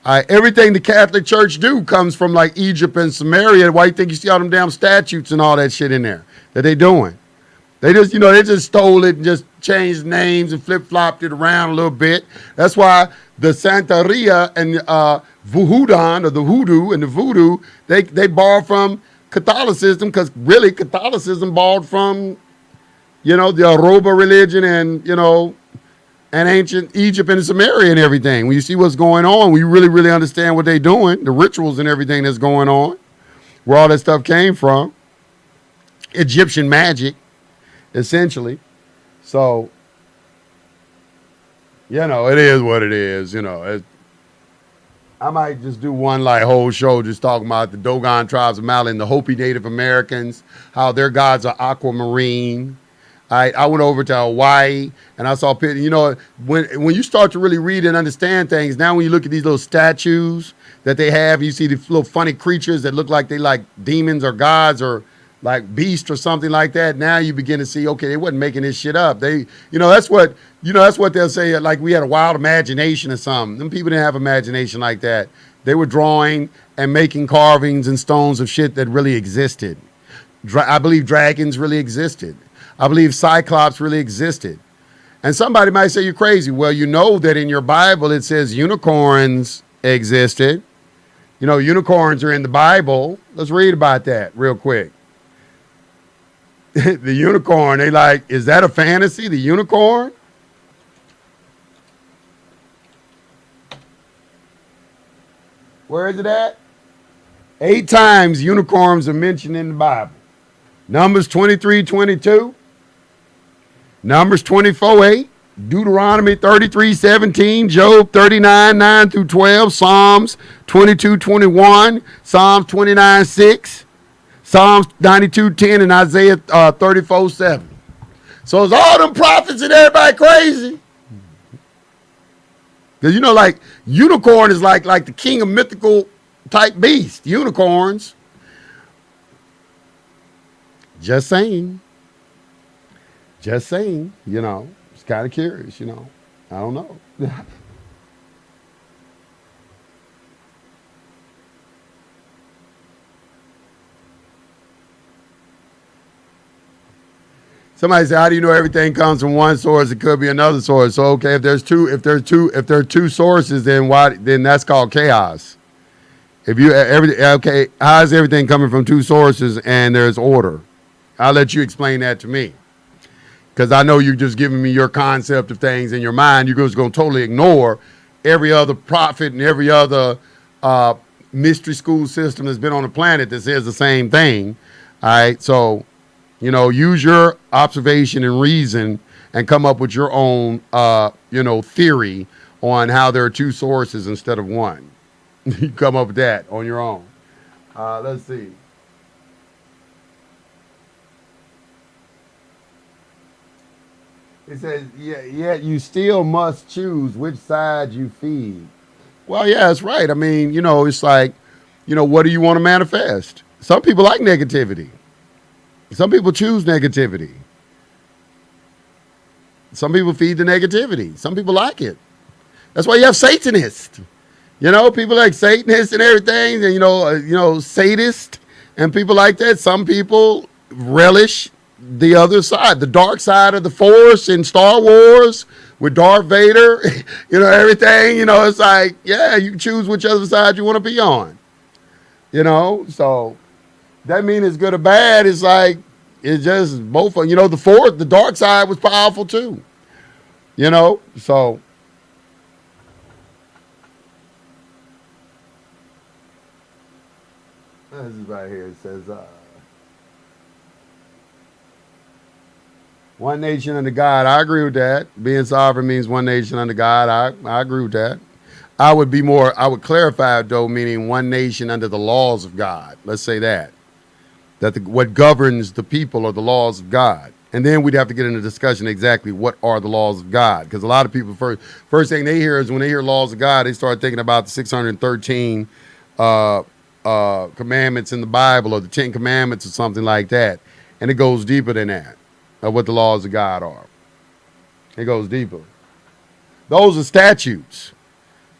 Everything the Catholic Church do comes from like Egypt and Samaria. Why you think you see all them damn statutes and all that shit in there that they doing? They just, they just stole it and just changed names and flip-flopped it around a little bit. That's why the Santeria and Vuhudan, or the Hoodoo and the Voodoo, they borrowed from Catholicism, because really Catholicism borrowed from, the Yoruba religion and, and ancient Egypt and Samaria and everything. When you see what's going on, we really, really understand what they're doing, the rituals and everything that's going on, where all that stuff came from. Egyptian magic, essentially. So, it is what it is. I might just do one whole show just talking about the Dogon tribes of Mali and the Hopi Native Americans, how their gods are aquamarine. I went over to Hawaii and I saw pictures. When you start to really read and understand things, now when you look at these little statues that they have, you see these little funny creatures that look like they like demons or gods or like Beast or something like that, now you begin to see, okay, they wasn't making this shit up. They, that's what, that's what they'll say, like we had a wild imagination or something. Them people didn't have imagination like that. They were drawing and making carvings and stones of shit that really existed. I believe dragons really existed. I believe Cyclops really existed. And somebody might say you're crazy. Well, you know that in your Bible it says unicorns existed. Unicorns are in the Bible. Let's read about that real quick. The unicorn, they like, is that a fantasy? The unicorn? Where is it at? 8 times unicorns are mentioned in the Bible. Numbers 23:22. Numbers 24:8. Deuteronomy 33:17. Job 39:9-12. Psalms 22:21. Psalms 29:6. Psalms 92:10 and Isaiah 34:7. So is all them prophets and everybody crazy? Because like unicorn is like the king of mythical type beast. Unicorns. Just saying. Just saying. It's kind of curious. I don't know. Somebody said, "How do you know everything comes from one source? It could be another source." So, okay, if there are two sources, then that's called chaos. How is everything coming from two sources and there's order? I'll let you explain that to me, because I know you're just giving me your concept of things in your mind. You're just going to totally ignore every other prophet and every other mystery school system that's been on the planet that says the same thing. All right, so. Use your observation and reason and come up with your own, theory on how there are two sources instead of one. You come up with that on your own. Let's see. It says, yet you still must choose which side you feed. Well, yeah, that's right. I mean, it's like, what do you want to manifest? Some people like negativity. Some people choose negativity. Some people feed the negativity. Some people like it. That's why you have Satanists. People like Satanists and everything, and sadists and people like that. Some people relish the other side, the dark side of the Force in Star Wars with Darth Vader. Everything. It's like, yeah, you can choose which other side you want to be on. So. That means it's good or bad. It's like, it's just both. The dark side was powerful too. So. This is right here. It says, one nation under God. I agree with that. Being sovereign means one nation under God. I agree with that. I would clarify it though, meaning one nation under the laws of God. Let's say that. What governs the people are the laws of God. And then we'd have to get into discussion exactly what are the laws of God. Because a lot of people, first thing they hear is when they hear laws of God, they start thinking about the 613 commandments in the Bible or the 10 commandments or something like that. And it goes deeper than that, of what the laws of God are. It goes deeper. Those are statutes.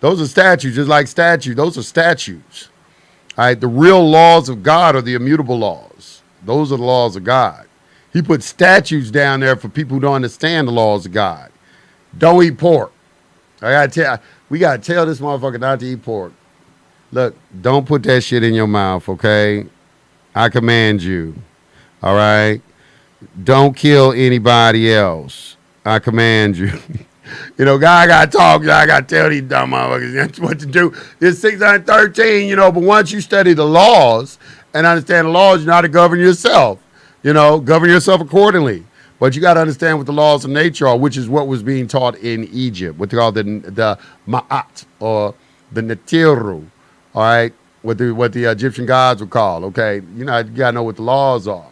Just like statute. Those are statutes. All right, the real laws of God are the immutable laws. Those are the laws of God. He put statutes down there for people who don't understand the laws of God. Don't eat pork. We gotta tell this motherfucker not to eat pork. Look, don't put that shit in your mouth, okay? I command you. All right? Don't kill anybody else. I command you. God, I got to talk. I got to tell these dumb motherfuckers what to do. It's 613, but once you study the laws and understand the laws, you know how to govern yourself. Govern yourself accordingly. But you got to understand what the laws of nature are, which is what was being taught in Egypt, what they call the Ma'at or the Natiru, all right, what the Egyptian gods would call, okay? You got to know what the laws are.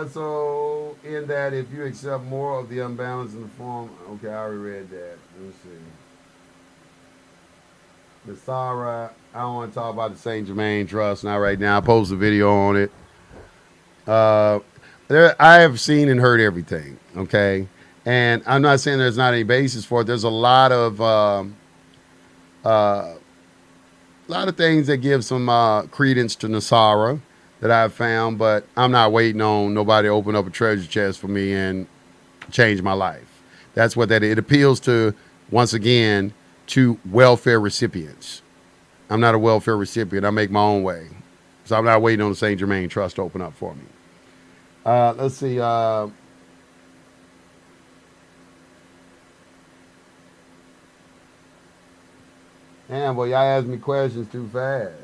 So in that, if you accept more of the unbalance in the form, okay, I already read that. Let me see. The Sarah, I don't want to talk about the Saint Germain Trust, not right now. I posted a video on it. I have seen and heard everything, okay? And I'm not saying there's not any basis for it. There's a lot of things that give some credence to Nasara that I've found, but I'm not waiting on nobody to open up a treasure chest for me and change my life. That's what that is. It appeals to, once again, to welfare recipients. I'm not a welfare recipient. I make my own way. So I'm not waiting on the St. Germain Trust to open up for me. Let's see. Damn, boy, y'all ask me questions too fast.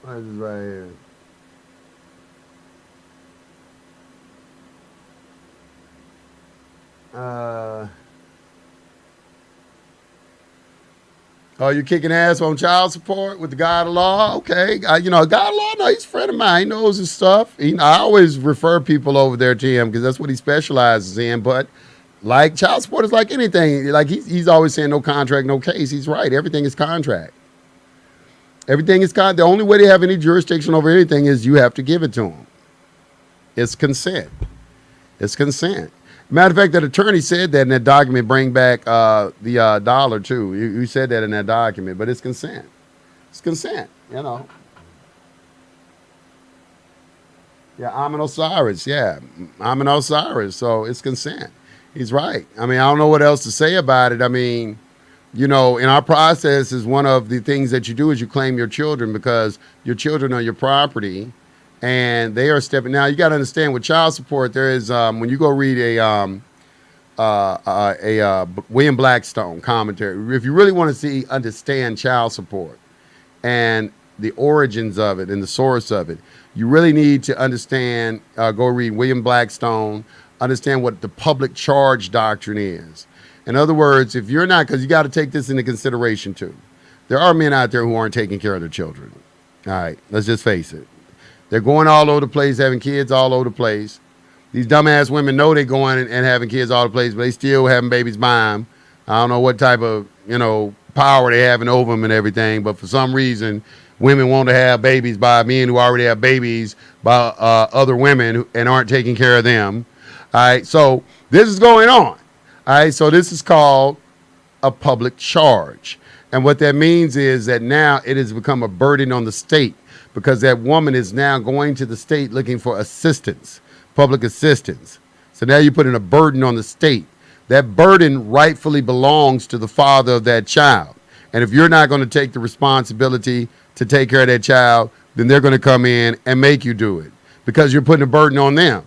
What is this right here? Oh, you kicking ass on child support with the God of Law? Okay. God of Law, no, he's a friend of mine. He knows his stuff. I always refer people over there to him because that's what he specializes in. But like child support is like anything. Like he's always saying no contract, no case. He's right. Everything is contract. Everything is contract. The only way they have any jurisdiction over anything is you have to give it to them. It's consent. It's consent. Matter of fact, that attorney said that in that document, bring back the dollar too. You said that in that document, but it's consent. It's consent, Yeah, Amun Osiris. Yeah, Amun Osiris. So it's consent. He's right. I mean, I don't know what else to say about it. I mean, in our process is one of the things that you do is you claim your children because your children are your property. And they are stepping. Now you got to understand with child support, there is when you go read a William Blackstone commentary. If you really want to understand child support and the origins of it and the source of it, you really need to understand. Go read William Blackstone. Understand what the public charge doctrine is. In other words, if you're not, because you got to take this into consideration too. There are men out there who aren't taking care of their children. All right, let's just face it. They're going all over the place, having kids all over the place. These dumbass women know they're going and having kids all over the place, but they still having babies by them. I don't know what type of, power they having over them and everything, but for some reason, women want to have babies by men who already have babies by other women and aren't taking care of them. All right, so this is going on. All right, so this is called a public charge. And what that means is that now it has become a burden on the state, because that woman is now going to the state looking for assistance, public assistance. So now you're putting a burden on the state. That burden rightfully belongs to the father of that child. And if you're not going to take the responsibility to take care of that child, then they're going to come in and make you do it because you're putting a burden on them.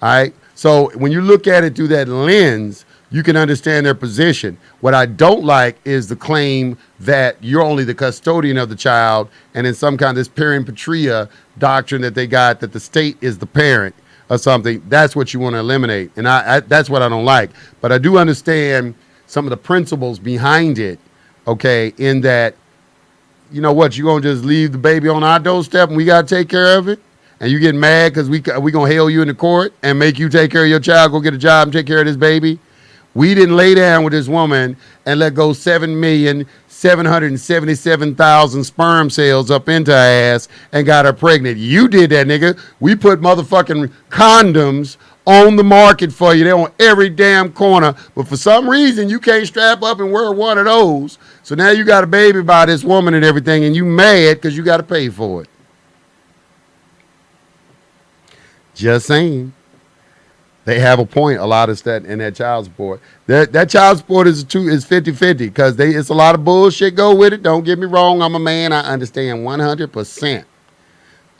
All right. So when you look at it through that lens, you can understand their position. What I don't like is the claim that you're only the custodian of the child, and in some kind of this parent patria doctrine that they got that the state is the parent or something. That's what you want to eliminate, and I that's what I don't like. But I do understand some of the principles behind it. Okay, in that, you know what, you gonna just leave the baby on our doorstep and we gotta take care of it, and you get mad because we gonna hail you in the court and make you take care of your child, go get a job and take care of this baby. We didn't lay down with this woman and let go 7,777,000 sperm cells up into her ass and got her pregnant. You did that, nigga. We put motherfucking condoms on the market for you. They're on every damn corner. But for some reason, you can't strap up and wear one of those. So now you got a baby by this woman and everything, and you mad because you got to pay for it. Just saying. They have a point, a lot of that in that child support. That child support is 50-50 because it's a lot of bullshit go with it. Don't get me wrong. I'm a man. I understand 100%.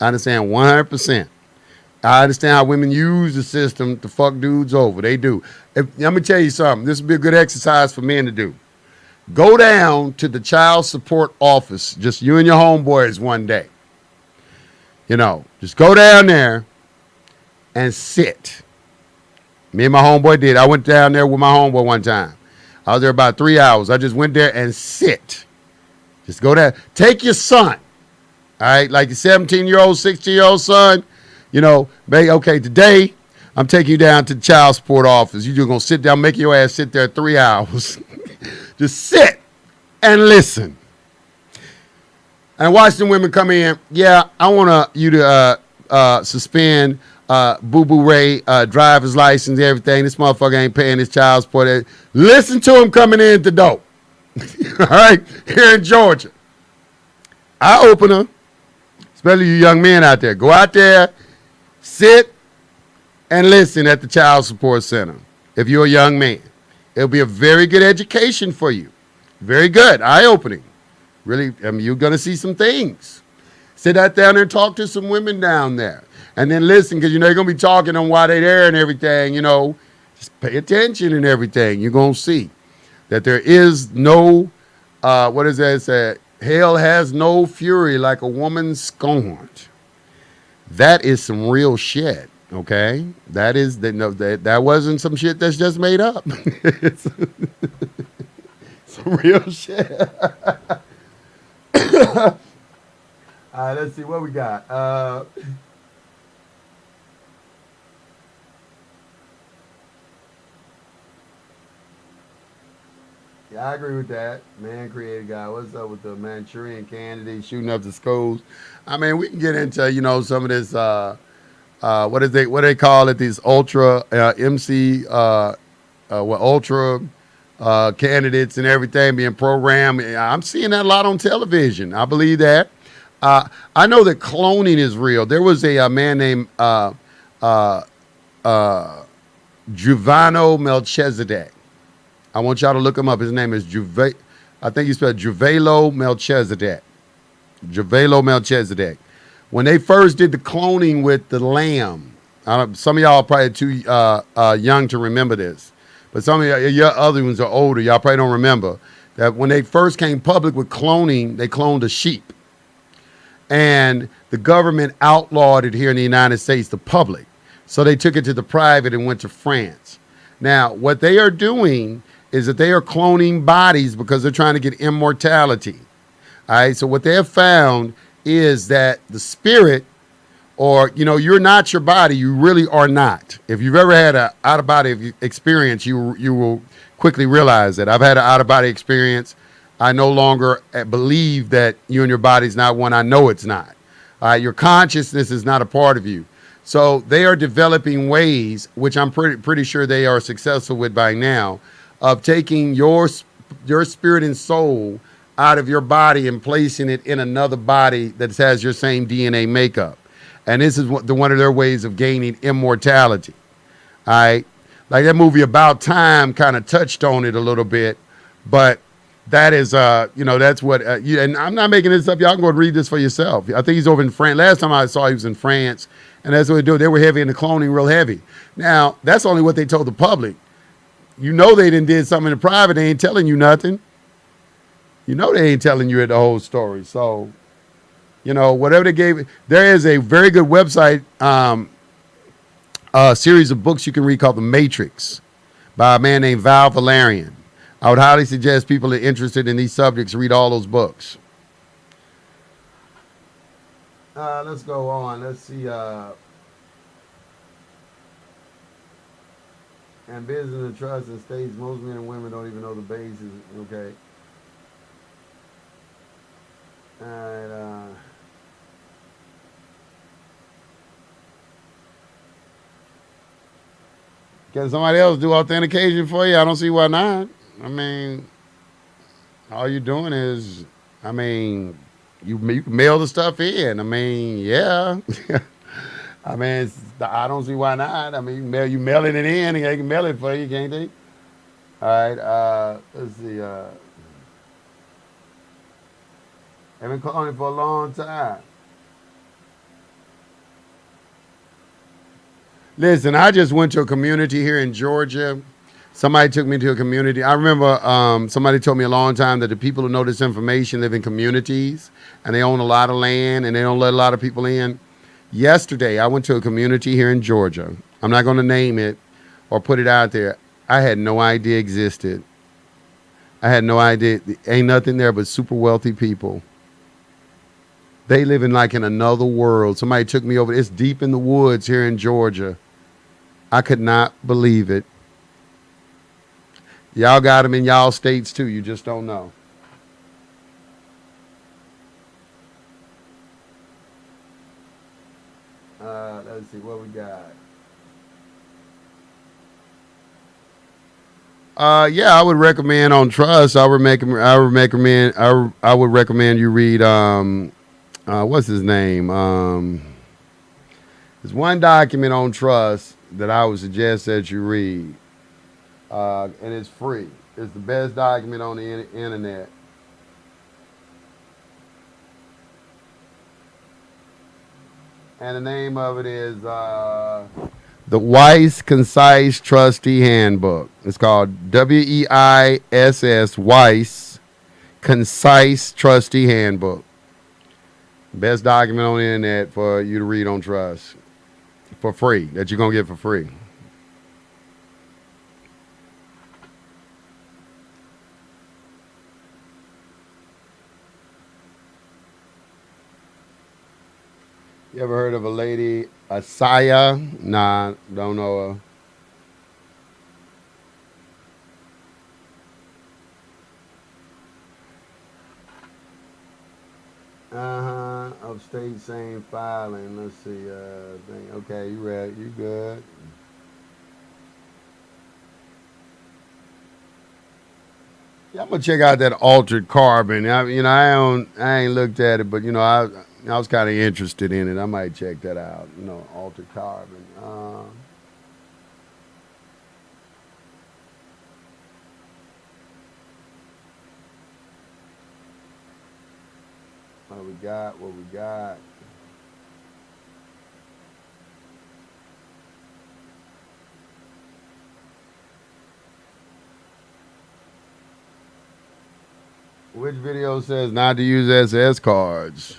I understand 100%. I understand how women use the system to fuck dudes over. They do. Let me tell you something. This would be a good exercise for men to do. Go down to the child support office, just you and your homeboys one day. Just go down there and sit. Me and my homeboy did. I went down there with my homeboy one time. I was there about 3 hours. I just went there and sit. Just go there. Take your son. All right, like your 17-year-old, 16-year-old son. Okay, today I'm taking you down to the child support office. You're just going to sit down, make your ass sit there 3 hours. Just sit and listen. And watch the women come in. Yeah, I want you to suspend Boo Boo Ray driver's license, everything. This motherfucker ain't paying his child support. Listen to him coming in at the door. All right, here in Georgia. Eye opener, especially you young men out there. Go out there, sit, and listen at the child support center. If you're a young man, it'll be a very good education for you. Very good, eye-opening. Really, you're going to see some things. Sit out down there and talk to some women down there. And then listen, because, you're going to be talking on why they're there and everything, Just pay attention and everything. You're going to see that there is no, what is that say? Hell has no fury like a woman scorned. That is some real shit, okay? That wasn't some shit that's just made up. It's some real shit. All right, let's see what we got. Yeah, I agree with that. Man created God. What's up with the Manchurian candidate shooting up the schools? I mean, we can get into, some of this, what they call it, these ultra ultra candidates and everything being programmed. I'm seeing that a lot on television. I believe that. I know that cloning is real. There was a man named Juvano Melchizedek. I want y'all to look him up. His name is I think he spelled Juvalo Melchizedek. Juvalo Melchizedek. When they first did the cloning with the lamb, some of y'all are probably too young to remember this, but some of your other ones are older. Y'all probably don't remember that when they first came public with cloning, they cloned a sheep. And the government outlawed it here in the United States, the public. So they took it to the private and went to France. Now, what they are doing is that they are cloning bodies because they're trying to get immortality. All right, so what they have found is that the spirit, or, you're not your body, you really are not. If you've ever had an out-of-body experience, you will quickly realize that. I've had an out-of-body experience. I no longer believe that you and your body's not one. I know it's not. Your consciousness is not a part of you. So they are developing ways, which I'm pretty sure they are successful with by now, of taking your spirit and soul out of your body and placing it in another body that has your same DNA makeup. And this is one of their ways of gaining immortality. All right. Like that movie About Time kind of touched on it a little bit, but that is, that's what, and I'm not making this up. Y'all can go read this for yourself. I think he's over in France. Last time I saw he was in France, and that's what they do. They were heavy into cloning, real heavy. Now, that's only what they told the public. They did something in private. They ain't telling you nothing. They ain't telling you the whole story. So, whatever they gave, there is a very good website, series of books you can read called The Matrix by a man named Val Valerian. I would highly suggest people that are interested in these subjects read all those books. Let's go on. Let's see. And business and trust and states, most men and women don't even know the basis. Okay. All right. Can somebody else do authentication for you? I don't see why not. I mean, all you're doing is, you mail the stuff in. Yeah. I don't see why not. You mailing it in, and they can mail it for you, can't they? All right, let's see. I've been calling for a long time. Listen, I just went to a community here in Georgia. Somebody took me to a community. I remember somebody told me a long time that the people who know this information live in communities, and they own a lot of land, and they don't let a lot of people in. Yesterday, I went to a community here in Georgia. I'm not going to name it or put it out there. I had no idea existed. I had no idea. Ain't nothing there but super wealthy people. They live in like in another world. Somebody took me over. It's deep in the woods here in Georgia. I could not believe it. Y'all got them in y'all states too. You just don't know. Let's see what we got. Yeah, I would recommend on trust. I would recommend you read what's his name? There's one document on trust that I would suggest that you read, and it's free. It's the best document on the internet. And the name of it is the Weiss Concise Trustee Handbook. It's called WEISS Weiss Concise Trustee Handbook. Best document on the internet for you to read on trust for free, that you're going to get for free. You ever heard of a lady, Asaya? Nah, don't know her. Upstate same filing. Let's see. Okay, you ready? You good? Yeah, I'm gonna check out that altered carbon. I ain't looked at it, but I was kind of interested in it. I might check that out. Altered carbon. What we got? What we got? Which video says not to use SS cards?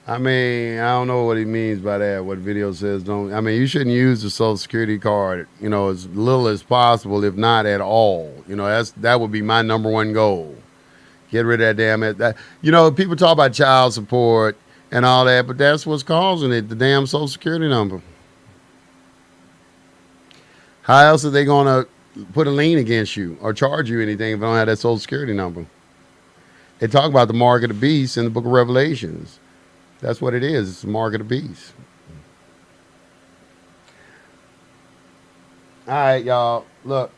I mean, I don't know what he means by that. What video says don't. I mean, you shouldn't use the Social Security card, as little as possible, if not at all. That would be my number one goal. Get rid of that damn that. People talk about child support and all that, but that's what's causing it. The damn Social Security number. How else are they gonna put a lien against you or charge you anything if they don't have that Social Security number? They talk about the mark of the beast in the Book of Revelations. That's what it is. It's the mark of the beast. All right, y'all. Look,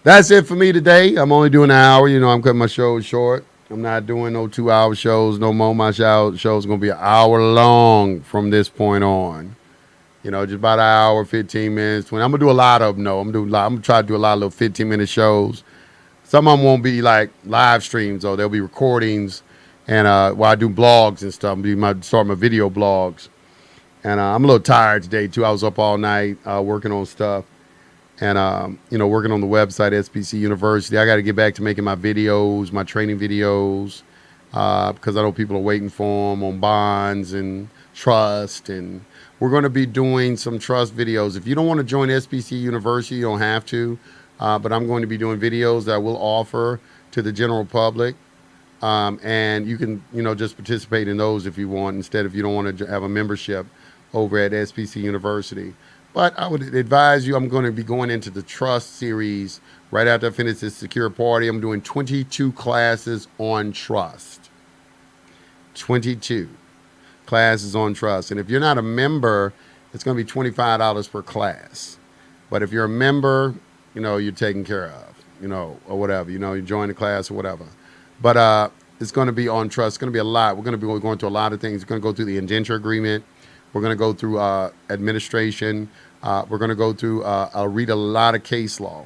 that's it for me today. I'm only doing an hour. I'm cutting my shows short. I'm not doing no 2-hour shows no more. My show's going to be an hour long from this point on. Just about an hour, 15 minutes, 20. I'm going to do a lot of them, though. I'm going to try to do a lot of little 15-minute shows. Some of them won't be like live streams, though. They'll be recordings. And while I do blogs and stuff, I'm start my video blogs. And I'm a little tired today, too. I was up all night working on stuff. And, working on the website, SPC University. I got to get back to making my videos, my training videos, because I know people are waiting for them on bonds and trust. And we're going to be doing some trust videos. If you don't want to join SPC University, you don't have to. But I'm going to be doing videos that I will offer to the general public. And you can, just participate in those if you want, instead if you don't want to have a membership over at SPC University. But I would advise you, I'm going to be going into the trust series right after I finish this secure party. I'm doing 22 classes on trust. 22 classes on trust. And if you're not a member, it's going to be $25 per class. But if you're a member, you're taken care of, or whatever, you join the class or whatever. But it's going to be on trust. It's going to be a lot. We're going to be going through a lot of things. We're going to go through the indenture agreement. We're going to go through administration. We're going to go through, I'll read a lot of case law,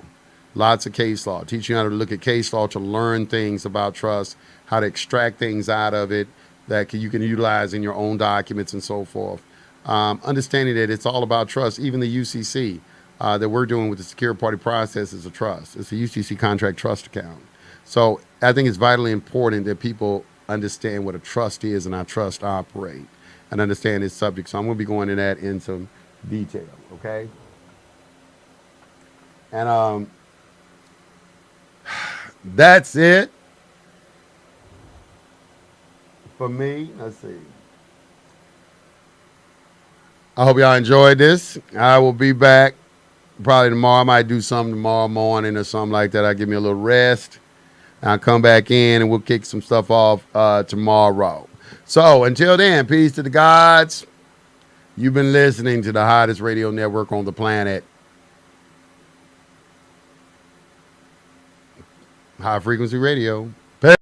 lots of case law, teach you how to look at case law to learn things about trust, how to extract things out of it that you can utilize in your own documents and so forth. Understanding that it's all about trust. Even the UCC that we're doing with the secure party process is a trust. It's a UCC contract trust account. So I think it's vitally important that people understand what a trust is and how trust operate and understand its subject. So I'm going to be going into that in some detail, okay? And that's it for me. Let's see. I hope y'all enjoyed this. I will be back probably tomorrow. I might do something tomorrow morning or something like that. I'll give me a little rest. I'll come back in and we'll kick some stuff off tomorrow. So until then, peace to the gods. You've been listening to the hottest radio network on the planet. High Frequency Radio.